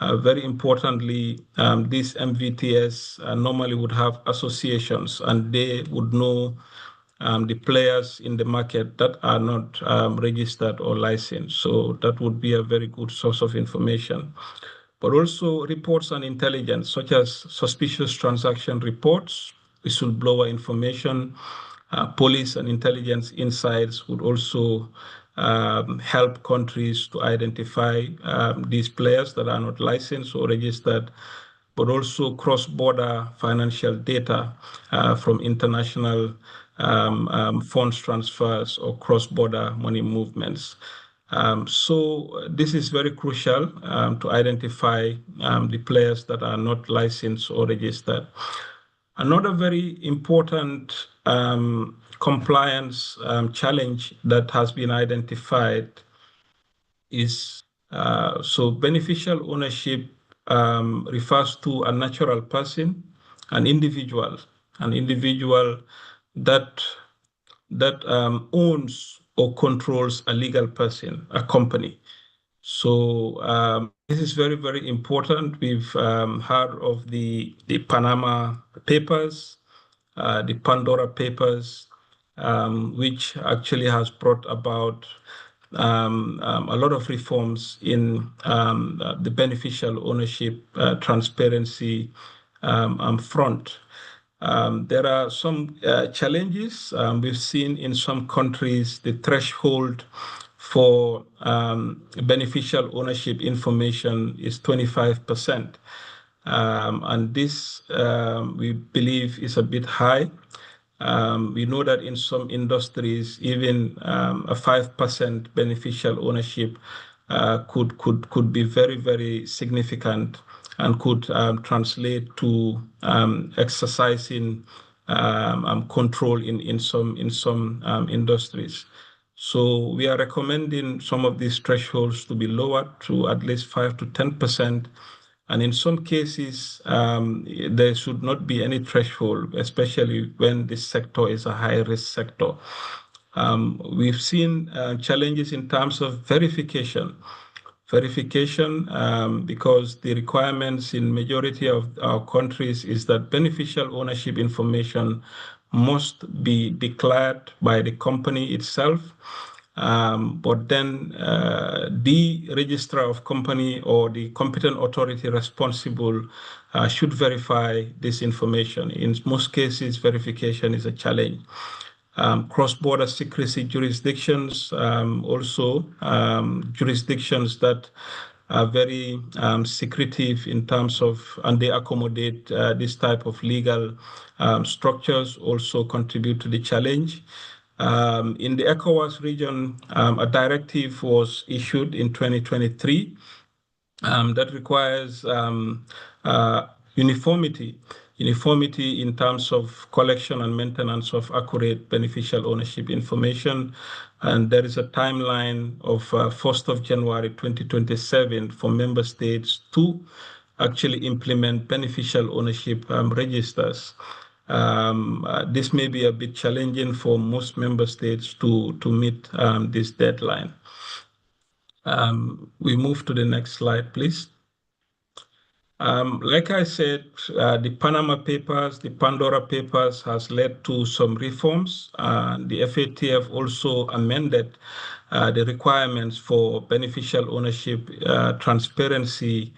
very importantly, these MVTS normally would have associations, and they would know the players in the market that are not registered or licensed. So that would be a very good source of information. But also reports and intelligence, such as suspicious transaction reports, whistleblower information, police and intelligence insights would also help countries to identify these players that are not licensed or registered, but also cross-border financial data from international funds transfers or cross-border money movements. So this is very crucial to identify the players that are not licensed or registered. Another very important compliance challenge that has been identified is so beneficial ownership refers to a natural person, an individual that owns or controls a legal person, a company. So this is very, very important. We've heard of the Panama Papers, the Pandora Papers, which actually has brought about a lot of reforms in the beneficial ownership transparency front. There are some challenges. We've seen in some countries the threshold for beneficial ownership information is 25%. And this, we believe, is a bit high. We know that in some industries, even a 5% beneficial ownership could be very, very significant and could translate to exercising control in some industries. So we are recommending some of these thresholds to be lowered to at least 5 to 10%. And in some cases, there should not be any threshold, especially when this sector is a high-risk sector. We've seen challenges in terms of verification, because the requirements in majority of our countries is that beneficial ownership information must be declared by the company itself. But then the registrar of company or the competent authority responsible should verify this information. In most cases, verification is a challenge. Cross-border secrecy jurisdictions, also jurisdictions that are very secretive in terms of, and they accommodate this type of legal structures, also contribute to the challenge. In the ECOWAS region, a directive was issued in 2023 that requires uniformity in terms of collection and maintenance of accurate beneficial ownership information. And there is a timeline of 1st of January 2027 for member states to actually implement beneficial ownership registers. This may be a bit challenging for most member states to meet this deadline. We move to the next slide, please. Like I said, the Panama Papers, the Pandora Papers has led to some reforms. The FATF also amended the requirements for beneficial ownership transparency,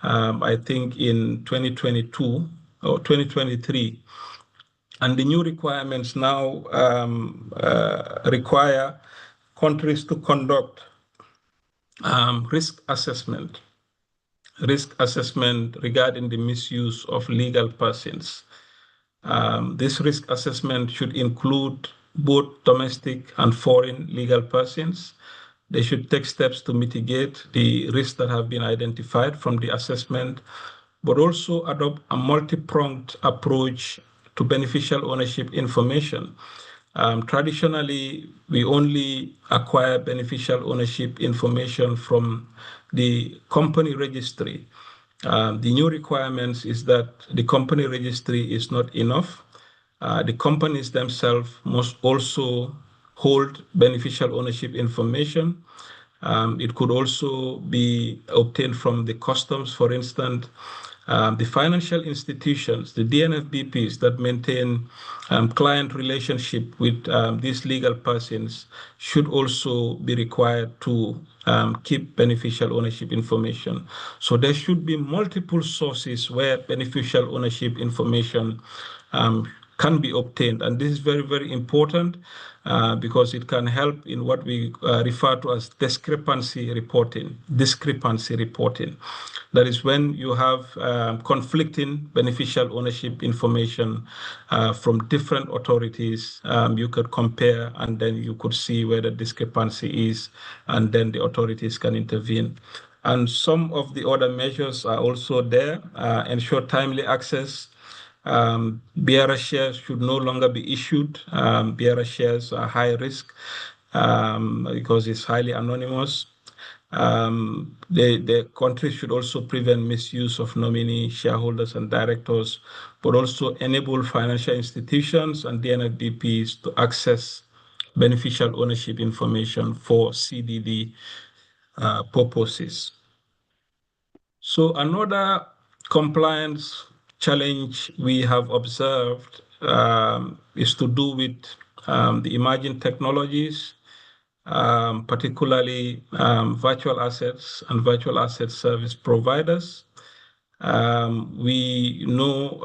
I think in 2022 or 2023. And the new requirements now require countries to conduct risk assessment regarding the misuse of legal persons. This risk assessment should include both domestic and foreign legal persons. They should take steps to mitigate the risks that have been identified from the assessment, but also adopt a multi-pronged approach to beneficial ownership information. Traditionally, we only acquire beneficial ownership information from the company registry. The new requirements is that the company registry is not enough. The companies themselves must also hold beneficial ownership information. It could also be obtained from the customs, for instance. The financial institutions, the DNFBPs that maintain client relationship with these legal persons should also be required to keep beneficial ownership information. So there should be multiple sources where beneficial ownership information can be obtained. And this is very, very important because it can help in what we refer to as discrepancy reporting. That is when you have conflicting beneficial ownership information from different authorities. You could compare and then you could see where the discrepancy is, and then the authorities can intervene. And some of the other measures are also there. Ensure timely access. Bearer shares should no longer be issued. Bearer shares are high risk because it's highly anonymous. The country should also prevent misuse of nominee shareholders and directors, but also enable financial institutions and DNFBPs to access beneficial ownership information for CDD purposes. So another compliance challenge we have observed is to do with the emerging technologies, particularly virtual assets and virtual asset service providers. We know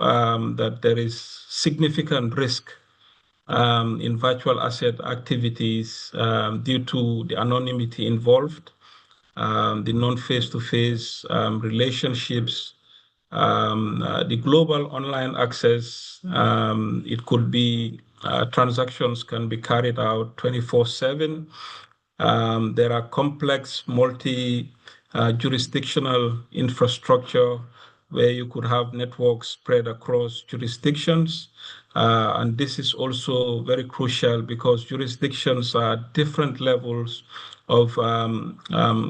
that there is significant risk in virtual asset activities due to the anonymity involved, the non-face-to-face relationships, the global online access. It could be transactions can be carried out 24/7. There are complex multi-jurisdictional infrastructure where you could have networks spread across jurisdictions. And this is also very crucial because jurisdictions are different levels of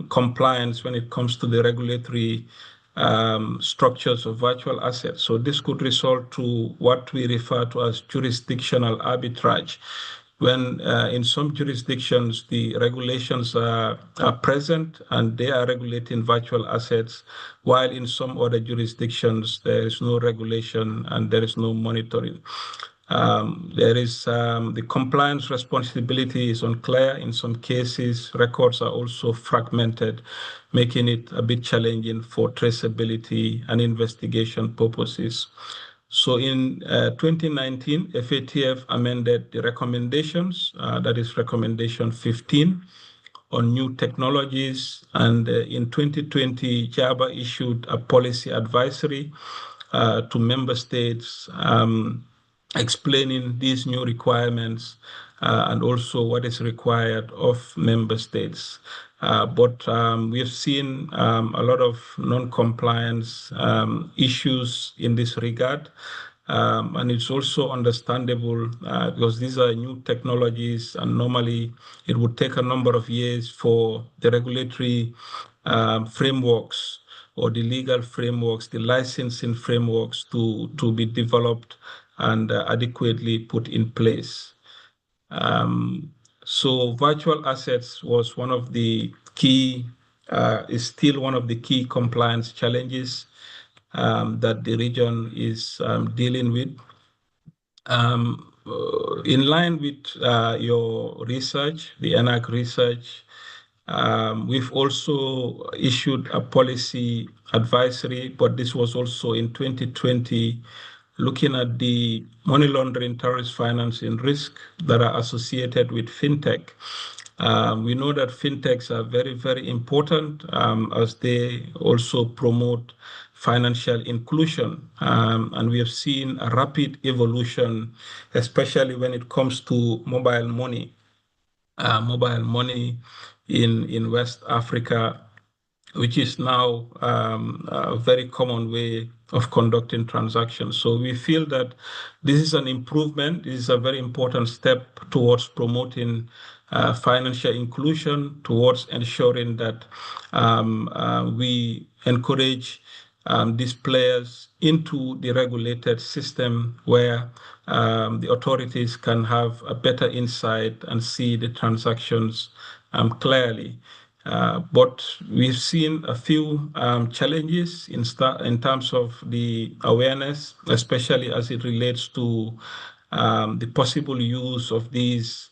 compliance when it comes to the regulatory structures of virtual assets. So this could result to what we refer to as jurisdictional arbitrage, when in some jurisdictions the regulations are present and they are regulating virtual assets, while in some other jurisdictions there is no regulation and there is no monitoring. There is the compliance responsibility is unclear. In some cases, records are also fragmented, making it a bit challenging for traceability and investigation purposes. So in 2019, FATF amended the recommendations, that is recommendation 15, on new technologies. And in 2020, JABA issued a policy advisory to member states explaining these new requirements and also what is required of member states. But we have seen a lot of non-compliance issues in this regard. And it's also understandable because these are new technologies, and normally it would take a number of years for the regulatory frameworks or the legal frameworks, the licensing frameworks to be developed and adequately put in place. So virtual assets was one of the key, is still one of the key compliance challenges that the region is dealing with. In line with your research, the ENACT research, we've also issued a policy advisory, but this was also in 2020, looking at the money laundering, terrorist financing risk that are associated with fintech. We know that fintechs are very, very important as they also promote financial inclusion. And we have seen a rapid evolution, especially when it comes to mobile money. Mobile money in West Africa which is now a very common way of conducting transactions. So we feel that this is an improvement. This is a very important step towards promoting financial inclusion, towards ensuring that we encourage these players into the regulated system where the authorities can have a better insight and see the transactions clearly. But we've seen a few challenges in terms of the awareness, especially as it relates to the possible use of these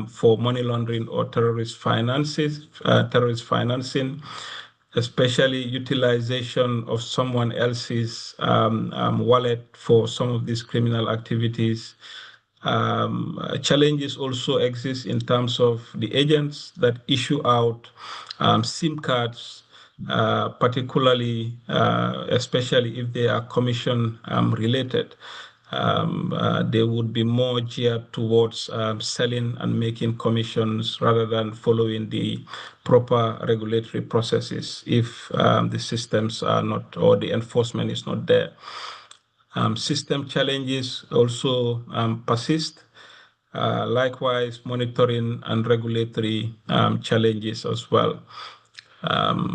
for money laundering or terrorist financing, especially utilization of someone else's wallet for some of these criminal activities. Challenges also exist in terms of the agents that issue out SIM cards, particularly, especially if they are commission related. They would be more geared towards selling and making commissions rather than following the proper regulatory processes if the systems are not, or the enforcement is not there. System challenges also persist. Likewise, monitoring and regulatory challenges as well.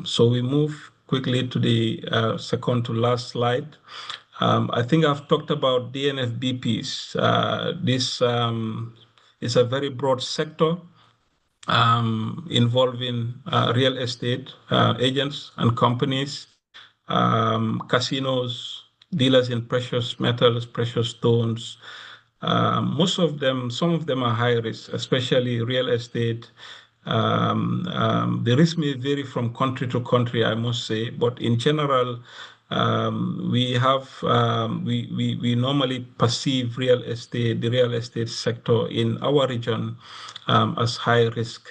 So we move quickly to the second to last slide. I think I've talked about DNFBPs. This is a very broad sector involving real estate agents and companies, casinos, dealers in precious metals, precious stones. Most of them, some of them are high risk, especially real estate. The risk may vary from country to country, I must say, but in general, we normally perceive the real estate sector in our region as high risk.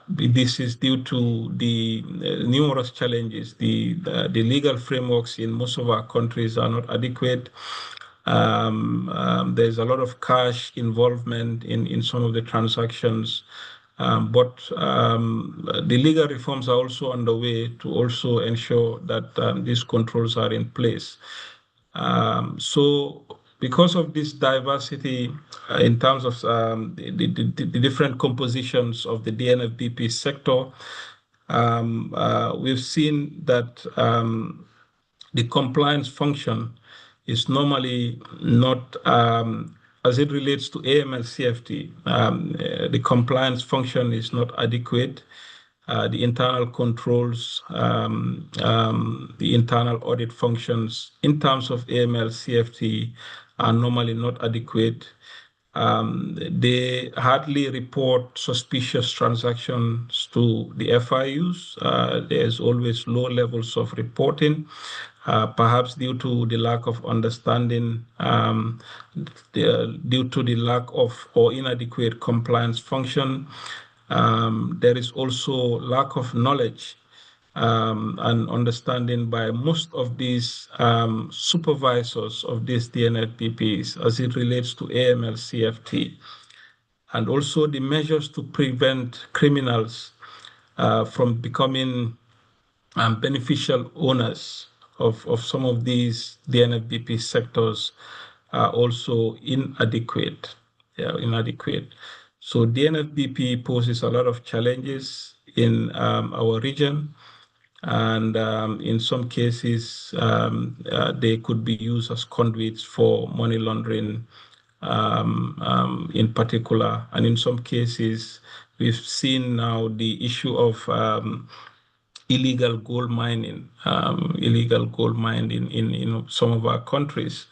This is due to the numerous challenges. The legal frameworks in most of our countries are not adequate. There's a lot of cash involvement in some of the transactions. But the legal reforms are also underway to also ensure that these controls are in place. So because of this diversity in terms of the different compositions of the DNFBP sector, we've seen that the compliance function is normally not, as it relates to AML CFT, the compliance function is not adequate. The internal controls, the internal audit functions in terms of AML CFT are normally not adequate. They hardly report suspicious transactions to the FIUs. There's always low levels of reporting, perhaps due to the lack of understanding, due to the lack of or inadequate compliance function. There is also lack of knowledge and understanding by most of these supervisors of these DNFBPs as it relates to AML CFT, and also the measures to prevent criminals from becoming beneficial owners of some of these DNFBP sectors are also inadequate. So DNFBP poses a lot of challenges in our region, and in some cases, they could be used as conduits for money laundering in particular. And in some cases, we've seen now the issue of illegal gold mining in some of our countries,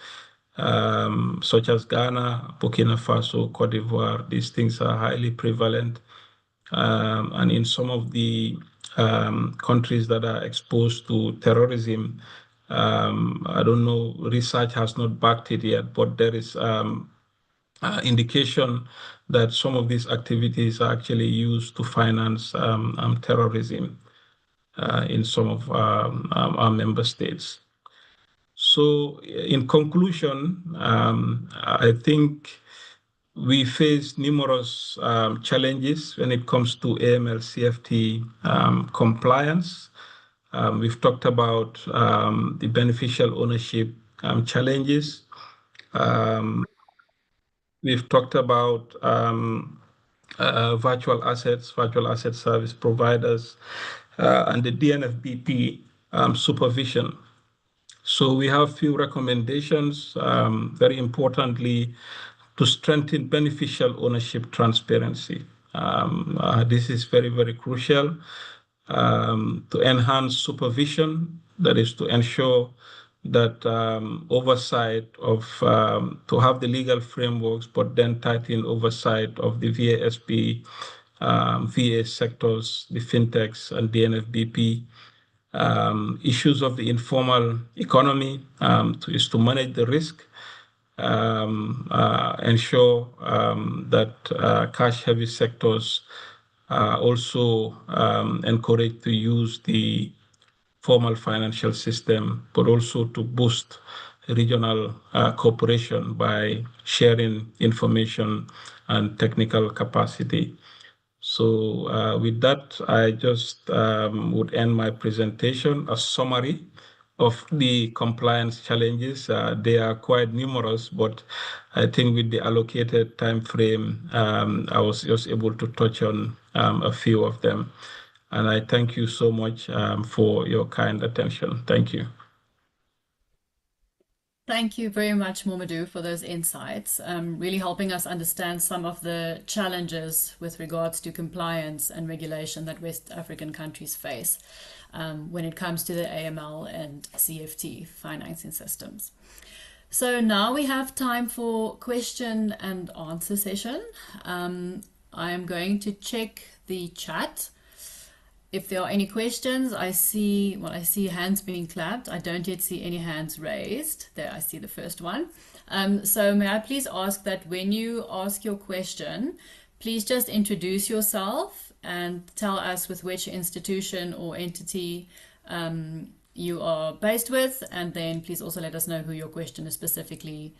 such as Ghana, Burkina Faso, Cote d'Ivoire. These things are highly prevalent. And in some of the countries that are exposed to terrorism, I don't know, research has not backed it yet, but there is indication that some of these activities are actually used to finance terrorism in some of our member states. So in conclusion, I think we face numerous challenges when it comes to AML-CFT compliance. We've talked about the beneficial ownership challenges. We've talked about virtual asset service providers, and the DNFBP supervision. So we have few recommendations, very importantly, to strengthen beneficial ownership transparency. This is very, very crucial. To enhance supervision, that is to ensure that oversight of, to have the legal frameworks, but then tighten oversight of the VASP, VA sectors, the fintechs, and the DNFBP. Issues of the informal economy is to manage the risk, ensure that cash-heavy sectors are also encouraged to use the formal financial system, but also to boost regional cooperation by sharing information and technical capacity. So with that, I just would end my presentation, a summary of the compliance challenges. They are quite numerous, but I think with the allocated time frame, I was just able to touch on a few of them. And I thank you so much for your kind attention. Thank you. Thank you very much, Momadou, for those insights, really helping us understand some of the challenges with regards to compliance and regulation that West African countries face when it comes to the AML and CFT financing systems. So now we have time for question and answer session. I am going to check the chat. If there are any questions, I see hands being clapped. I don't yet see any hands raised. There, I see the first one. So may I please ask that when you ask your question, please just introduce yourself and tell us with which institution or entity you are based with, and then please also let us know who your question is specifically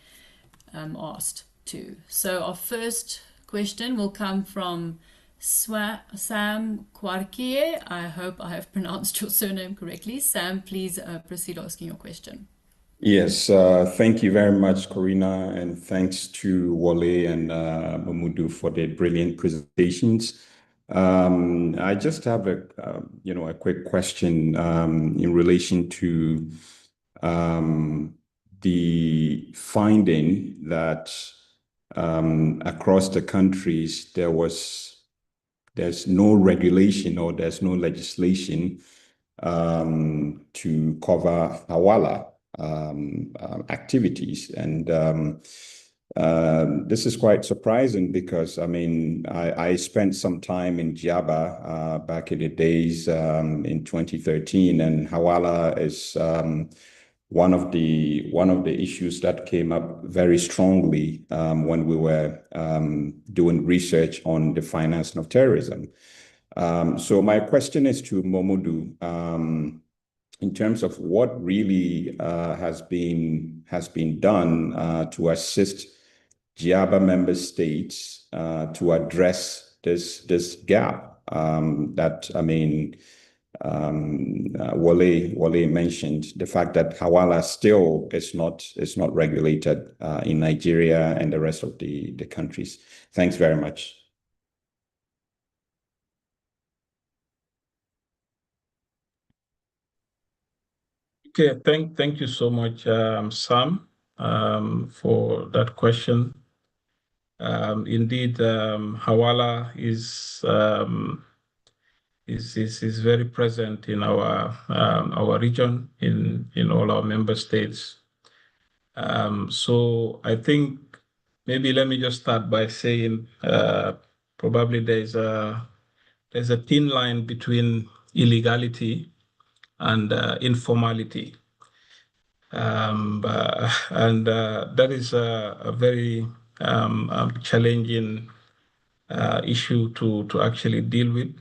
asked to. So our first question will come from Sam Kwarkie. I hope I have pronounced your surname correctly. Sam, please proceed asking your question. Yes, thank you very much, Carina, and thanks to Wale and Mamudu for their brilliant presentations. I just have a quick question in relation to the finding that across the countries there's no regulation or there's no legislation to cover hawala activities. And this is quite surprising because, I spent some time in Djaba back in the days in 2013, and hawala is one of the issues that came up very strongly when we were doing research on the financing of terrorism. So my question is to Momudu, in terms of what really has been done to assist Djaba member states to address this gap that Wale mentioned, the fact that hawala still is not regulated in Nigeria and the rest of the countries. Thanks very much. Okay, thank you so much, Sam, for that question. Indeed, hawala is very present in our region, in all our member states. So I think maybe let me just start by saying probably there's a thin line between illegality and informality, and that is a very challenging issue to actually deal with.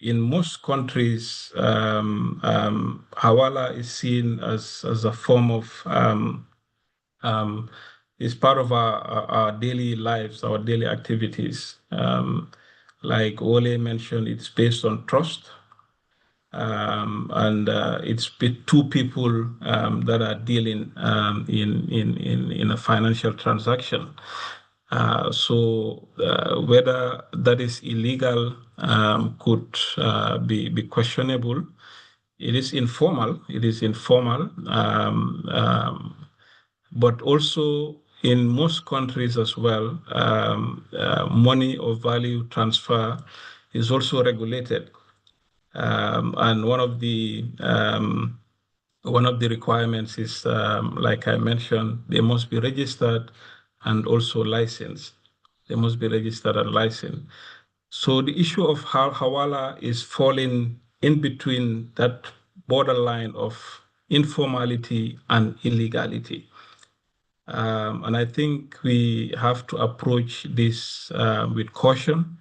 In most countries, hawala is seen as a form of is part of our daily lives, our daily activities. Like Ole mentioned, it's based on trust. And it's two people that are dealing in a financial transaction. So whether that is illegal could be questionable. It is informal. It is informal, but also in most countries as well, money or value transfer is also regulated. And one of the requirements is, like I mentioned, they must be registered and also licensed. They must be registered and licensed. So the issue of hawala is falling in between that borderline of informality and illegality. And I think we have to approach this with caution.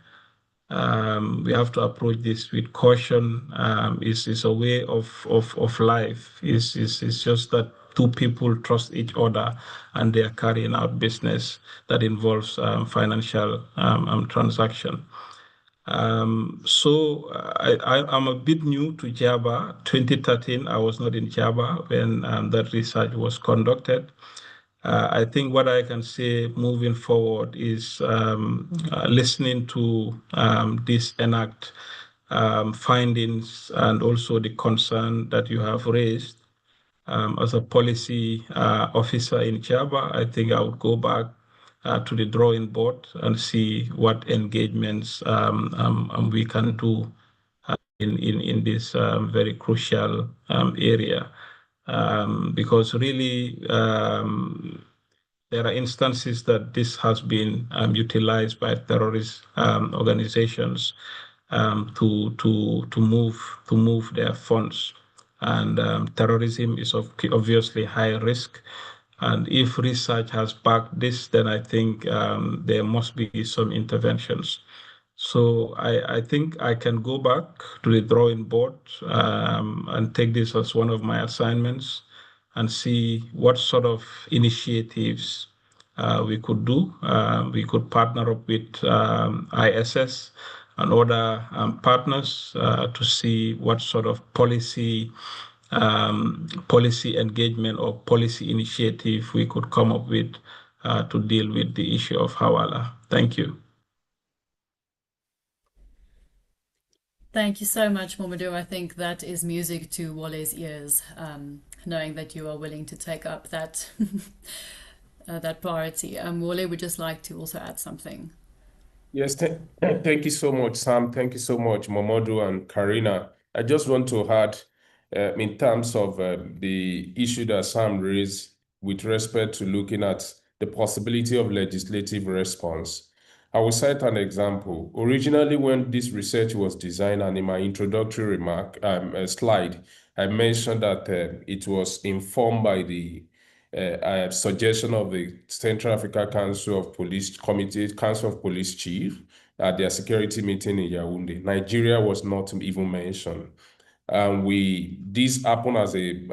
We have to approach this with caution. It's a way of life. It's just that two people trust each other and they are carrying out business that involves financial transaction. So I'm a bit new to Java. 2013, I was not in Java when that research was conducted. I think what I can say moving forward is listening to this ENACT findings and also the concern that you have raised. As a policy officer in Java, I think I would go back to the drawing board and see what engagements we can do in this very crucial area. Because really, there are instances that this has been utilized by terrorist organizations to move their funds, and terrorism is obviously high risk. And if research has backed this, then I think there must be some interventions. So I think I can go back to the drawing board and take this as one of my assignments and see what sort of initiatives we could do. We could partner up with ISS and other partners to see what sort of policy engagement or policy initiative we could come up with to deal with the issue of hawala. Thank you. Thank you so much, Mamadou. I think that is music to Wole's ears, knowing that you are willing to take up that that priority. Wole would just like to also add something. Yes, thank you so much, Sam. Thank you so much, Mamadou and Carina. I just want to add, in terms of the issue that Sam raised with respect to looking at the possibility of legislative response. I will cite an example. Originally, when this research was designed, and in my introductory remark, slide, I mentioned that it was informed by the suggestion of the Central Africa Council of Police Council of Police Chief at their security meeting in Yaoundé. Nigeria was not even mentioned. This happened as it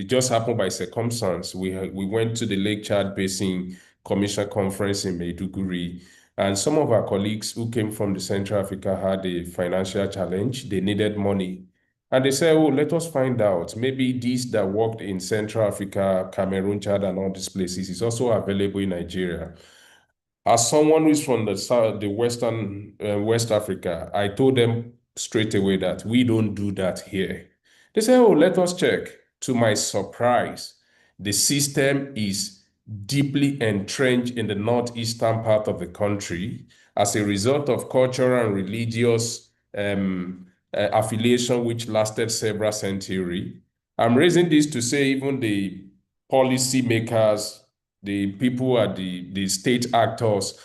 just happened by circumstance. We went to the Lake Chad Basin Commission conference in Maiduguri, and some of our colleagues who came from the Central Africa had a financial challenge. They needed money. And they said, oh, let us find out. Maybe this that worked in Central Africa, Cameroon, Chad, and all these places is also available in Nigeria. As someone who's from the Western West Africa, I told them straight away that we don't do that here. They said, oh, let us check. To my surprise, the system is deeply entrenched in the northeastern part of the country as a result of cultural and religious affiliation which lasted several centuries. I'm raising this to say even the policy makers, the people at the state actors,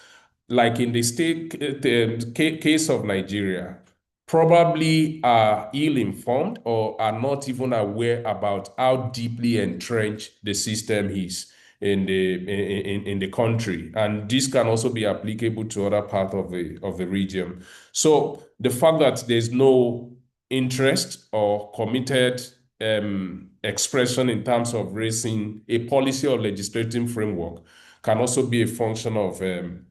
like in the case of Nigeria, probably are ill-informed or are not even aware about how deeply entrenched the system is in the country, and this can also be applicable to other parts of the region. So the fact that there's no interest or committed expression in terms of raising a policy or legislative framework can also be a function of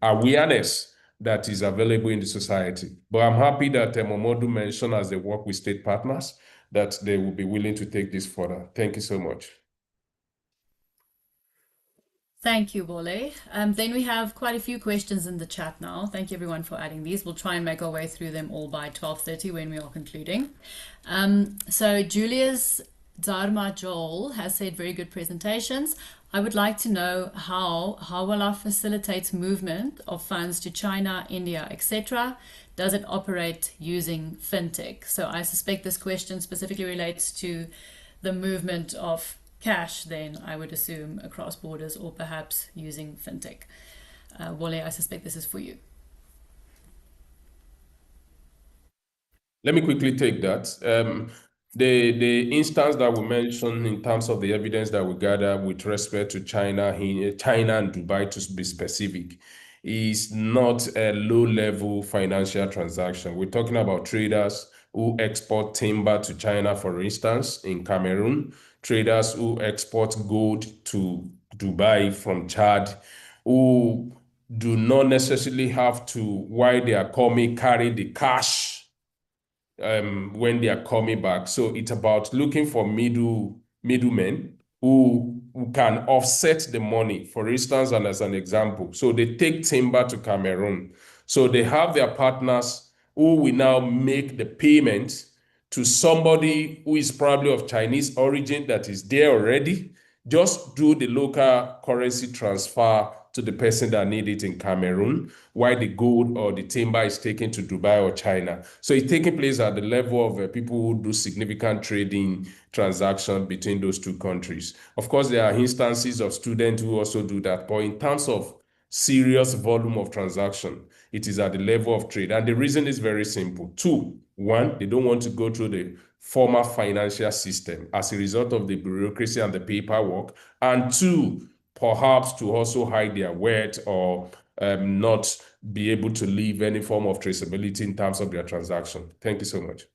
awareness that is available in the society. But I'm happy that Momodu mentioned, as they work with state partners, that they will be willing to take this further. Thank you so much. Thank you, Wole. Then we have quite a few questions in the chat now. Thank you everyone for adding these. We'll try and make our way through them all by 12:30 when we are concluding. So Julius Dharma Joel has said very good presentations. I would like to know how Hawala facilitates movement of funds to China, India, etc. Does it operate using fintech? So I suspect this question specifically relates to the movement of cash, then I would assume across borders or perhaps using fintech. Wole, I suspect this is for you. Let me quickly take that. The instance that we mentioned in terms of the evidence that we gather with respect to China and Dubai, to be specific, is not a low-level financial transaction. We're talking about traders who export timber to China, for instance, in Cameroon, traders who export gold to Dubai from Chad, who do not necessarily have to, while they are coming, carry the cash when they are coming back. So it's about looking for middlemen who can offset the money, for instance, and as an example. So they take timber to Cameroon. So they have their partners who will now make the payment to somebody who is probably of Chinese origin that is there already. Just do the local currency transfer to the person that need it in Cameroon, while the gold or the timber is taken to Dubai or China. So it's taking place at the level of people who do significant trading transactions between those two countries. Of course, there are instances of students who also do that, but in terms of serious volume of transaction, it is at the level of trade. And the reason is very simple. Two, one, they don't want to go through the formal financial system as a result of the bureaucracy and the paperwork. And two, perhaps to also hide their wealth or not be able to leave any form of traceability in terms of their transaction. Thank you so much.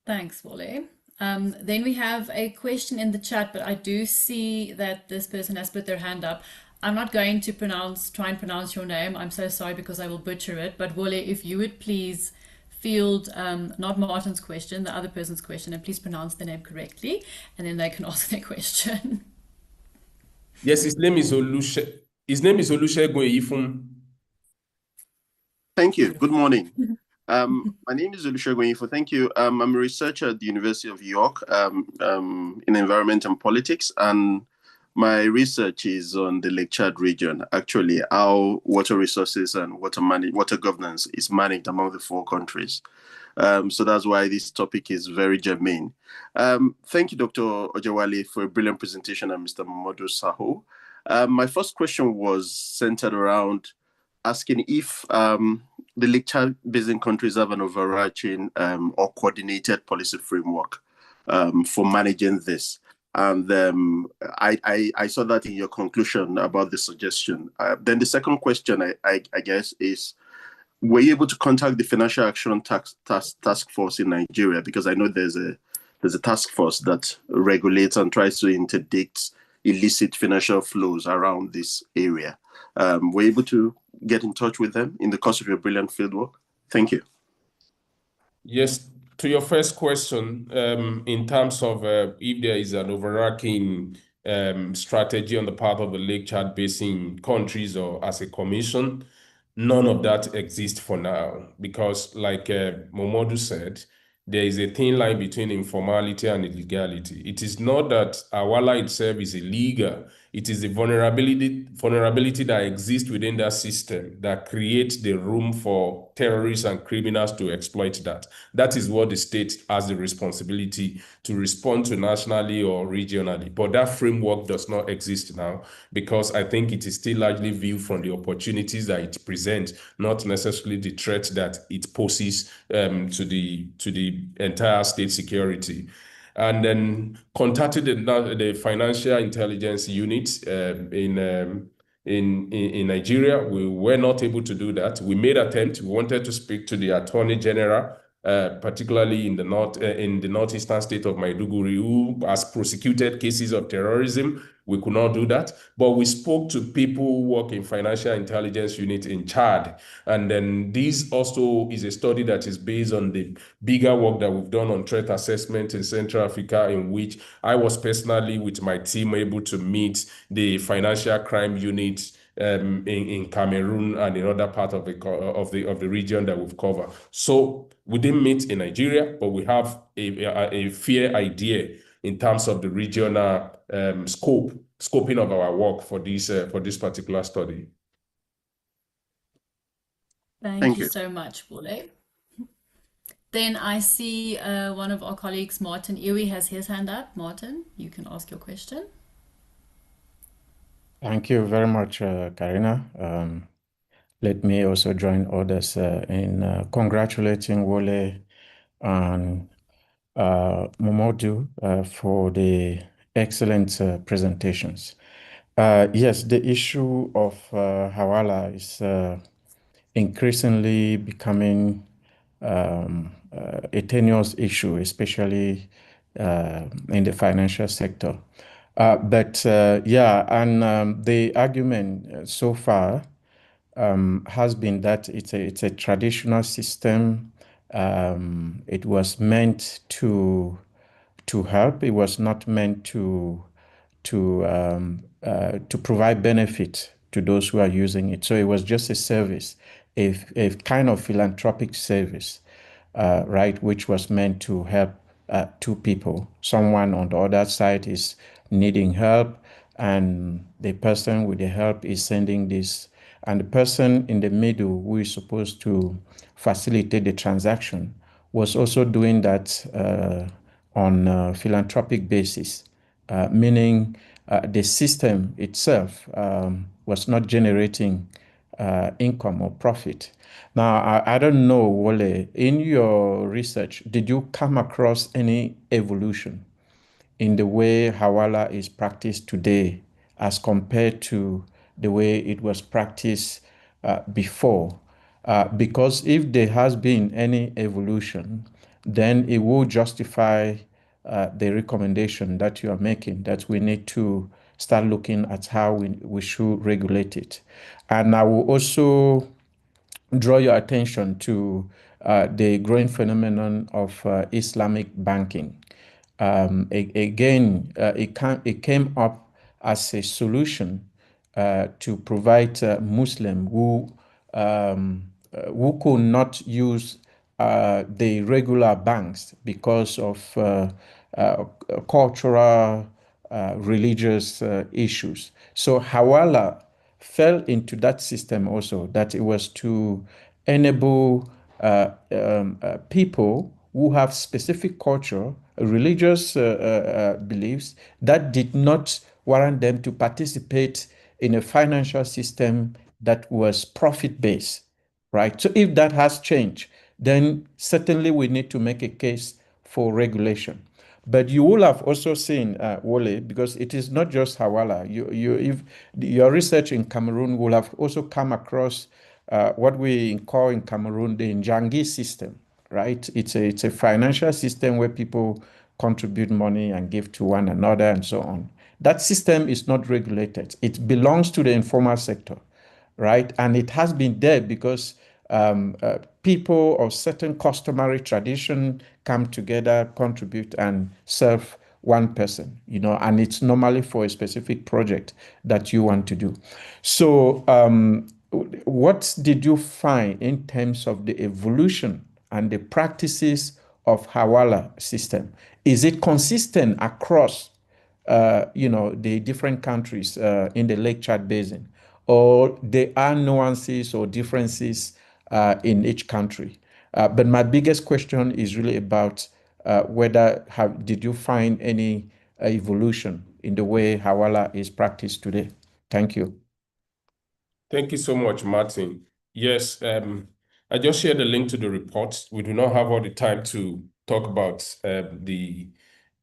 Thanks, Wole. Then we have a question in the chat, but I do see that this person has put their hand up. I'm not going to try and pronounce your name. I'm so sorry because I will butcher it. But Wole, if you would please field not Martin's question, the other person's question, and please pronounce the name correctly, and then they can ask their question. Yes, his name is Olusegun Ifun. Thank you. Good morning. My name is Olusegun Ifun. Thank you. I'm a researcher at the University of York in environment and politics, and my research is on the Lake Chad region, actually, how water resources and water governance is managed among the four countries. So that's why this topic is very germane. Thank you, Dr. Ojewale, for a brilliant presentation, and Mr. Momodu Saho. My first question was centered around asking if the Lake Chad Basin countries have an overarching or coordinated policy framework for managing this. And I saw that in your conclusion about the suggestion. Then the second question, I guess, is, were you able to contact the Financial Action Task Force in Nigeria? Because I know there's a task force that regulates and tries to interdict illicit financial flows around this area. Were you able to get in touch with them in the course of your brilliant fieldwork? Thank you. Yes, to your first question, in terms of if there is an overarching strategy on the part of the Lake Chad Basin countries or as a commission, none of that exists for now, because like Momodu said, there is a thin line between informality and illegality. It is not that Awala itself is illegal. It is the vulnerability that exists within that system that creates the room for terrorists and criminals to exploit that. That is what the state has the responsibility to respond to nationally or regionally. But that framework does not exist now, because I think it is still largely viewed from the opportunities that it presents, not necessarily the threat that it poses to the entire state security. And then contacted the financial intelligence unit in Nigeria. We were not able to do that. We made attempt. We wanted to speak to the Attorney General particularly in the northeastern state of Maiduguri, who has prosecuted cases of terrorism. We could not do that, but we spoke to people who work in financial intelligence unit in Chad. And then this also is a study that is based on the bigger work that we've done on threat assessment in Central Africa, in which I was personally with my team able to meet the financial crime units in Cameroon and in other parts of the region that we've covered. So we didn't meet in Nigeria, but we have a fair idea in terms of the regional scoping of our work for this particular study. Thank you so much, Wole. Then I see one of our colleagues, Martin Iwi, has his hand up. Martin, you can ask your question. Thank you very much, Carina. Let me also join others in congratulating Wole and Momodu for the excellent presentations. Yes, the issue of Hawala is increasingly becoming a tenuous issue, especially in the financial sector. The argument so far has been that it's a traditional system. It was meant to help. It was not meant to provide benefit to those who are using it. So it was just a service, a kind of philanthropic service, right, which was meant to help two people. Someone on the other side is needing help, and the person with the help is sending this. And the person in the middle, who is supposed to facilitate the transaction, was also doing that on a philanthropic basis, meaning the system itself was not generating income or profit. Now, I don't know, Wole, in your research, did you come across any evolution in the way Hawala is practiced today as compared to the way it was practiced before? Because if there has been any evolution, then it will justify the recommendation that you are making, that we need to start looking at how we should regulate it. And I will also draw your attention to the growing phenomenon of Islamic banking. It came up as a solution to provide Muslims who could not use the regular banks because of cultural, religious issues. So Hawala fell into that system also, that it was to enable people who have specific culture, religious beliefs that did not warrant them to participate in a financial system that was profit-based, right? So if that has changed, then certainly we need to make a case for regulation. But you will have also seen, Wole, because it is not just Hawala. If your research in Cameroon will have also come across what we call in Cameroon the Njangi system, right? It's a financial system where people contribute money and give to one another and so on. That system is not regulated. It belongs to the informal sector, right? And it has been there because people of certain customary tradition come together, contribute, and serve one person, and it's normally for a specific project that you want to do. So what did you find in terms of the evolution and the practices of Hawala system? Is it consistent across the different countries in the Lake Chad Basin, or there are nuances or differences in each country? But my biggest question is really about did you find any evolution in the way Hawala is practiced today? Thank you. Thank you so much, Martin. Yes, I just shared the link to the report. We do not have all the time to talk about everything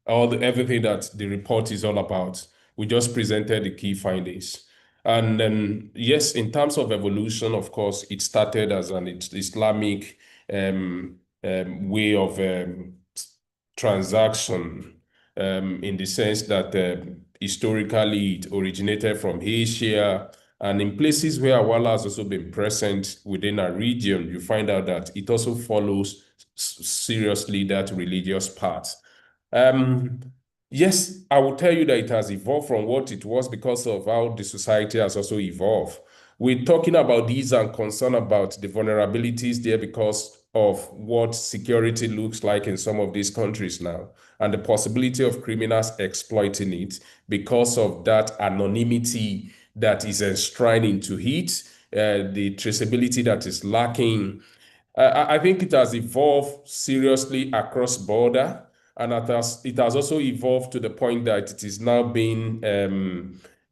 that the report is all about. We just presented the key findings. And then, yes, in terms of evolution, of course, it started as an Islamic way of transaction, in the sense that historically it originated from Asia, and in places where Awala has also been present within a region, you find out that it also follows seriously that religious part. Yes, I will tell you that it has evolved from what it was because of how the society has also evolved. We're talking about these and concerned about the vulnerabilities there because of what security looks like in some of these countries now, and the possibility of criminals exploiting it because of that anonymity that is enshrined into it, the traceability that is lacking. I think it has evolved seriously across border, and it has also evolved to the point that it is now being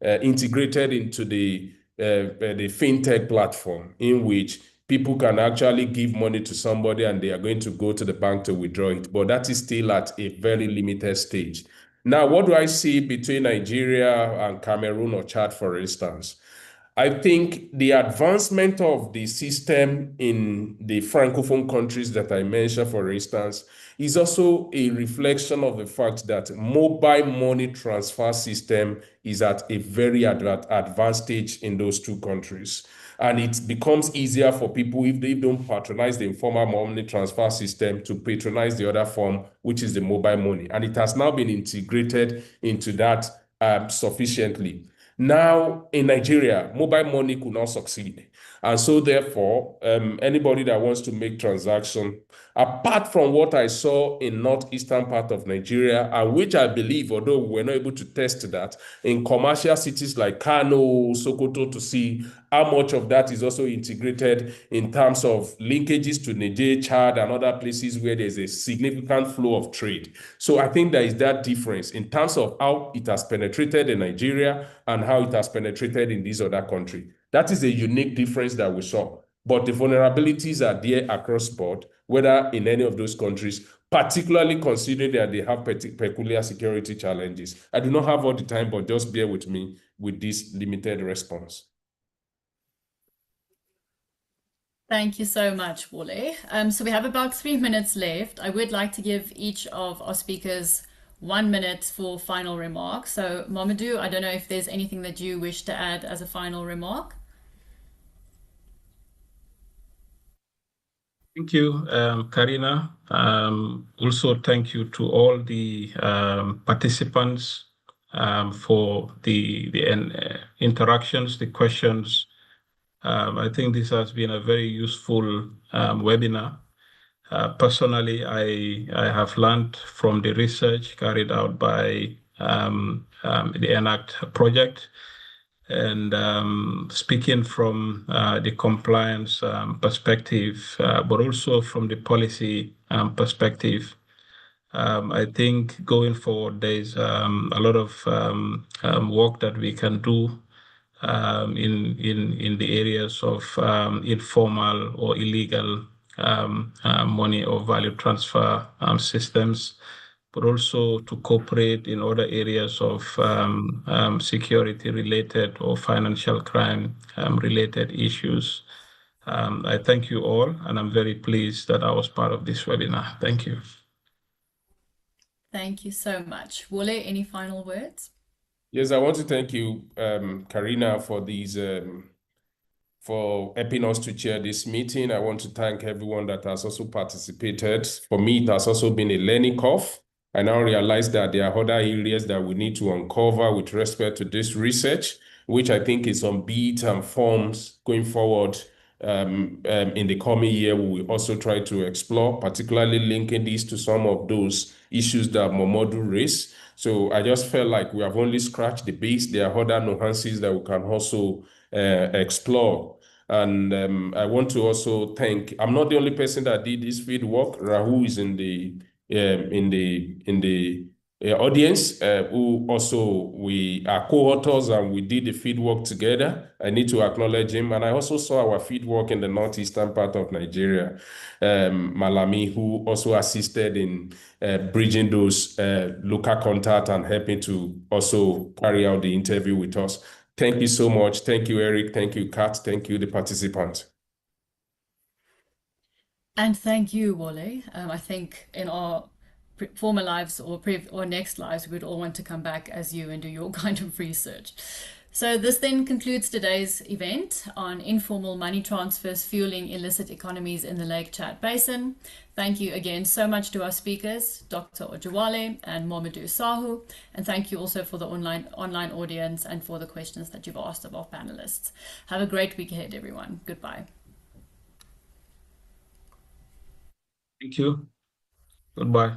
integrated into the fintech platform, in which people can actually give money to somebody and they are going to go to the bank to withdraw it. But that is still at a very limited stage. Now, what do I see between Nigeria and Cameroon or Chad, for instance? I think the advancement of the system in the Francophone countries that I mentioned, for instance, is also a reflection of the fact that mobile money transfer system is at a very advanced stage in those two countries. And it becomes easier for people, if they don't patronize the informal money transfer system, to patronize the other form, which is the mobile money. And it has now been integrated into that sufficiently. Now, in Nigeria, mobile money could not succeed. And so therefore, anybody that wants to make transaction, apart from what I saw in northeastern part of Nigeria, and which I believe, although we're not able to test that, in commercial cities like Kano, Sokoto, to see how much of that is also integrated in terms of linkages to Niger, Chad, and other places where there's a significant flow of trade. So I think there is that difference in terms of how it has penetrated in Nigeria and how it has penetrated in these other countries. That is a unique difference that we saw. But the vulnerabilities are there across board, whether in any of those countries, particularly considering that they have peculiar security challenges. I do not have all the time, but just bear with me with this limited response. Thank you so much, Wole. So we have about 3 minutes left. I would like to give each of our speakers 1 minute for final remarks. So Mamadou, I don't know if there's anything that you wish to add as a final remark. Thank you, Carina. Also, thank you to all the participants for the interactions, the questions. I think this has been a very useful webinar. Personally, I have learned from the research carried out by the ENACT project, and speaking from the compliance perspective, but also from the policy perspective. I think going forward, there's a lot of work that we can do in the areas of informal or illegal money or value transfer systems, but also to cooperate in other areas of security-related or financial crime-related issues. I thank you all, and I'm very pleased that I was part of this webinar. Thank you. Thank you so much. Wole, any final words? Yes, I want to thank you, Carina, for these for helping us to chair this meeting. I want to thank everyone that has also participated. For me, it has also been a learning curve. I now realize that there are other areas that we need to uncover with respect to this research, which I think is on beat and forms going forward. In the coming year, we will also try to explore, particularly linking these to some of those issues that Momodu raised. So I just felt like we have only scratched the base. There are other nuances that we can also explore. And I want to also thank, I'm not the only person that did this field work. Rahul is in the audience, who also, we are co-authors and we did the field work together. I need to acknowledge him. And I also saw our field work in the northeastern part of Nigeria, Malami, who also assisted in bridging those local contact and helping to also carry out the interview with us. Thank you so much. Thank you, Eric. Thank you, Kat. Thank you, the participants. And thank you, Wole. I think in our former lives or next lives, we'd all want to come back as you and do your kind of research. So this then concludes today's event on informal money transfers fueling illicit economies in the Lake Chad Basin. Thank you again so much to our speakers, Dr. Ojewale and Momadou Sahu, and thank you also for the online audience and for the questions that you've asked of our panelists. Have a great week ahead, everyone. Goodbye. Thank you. Goodbye.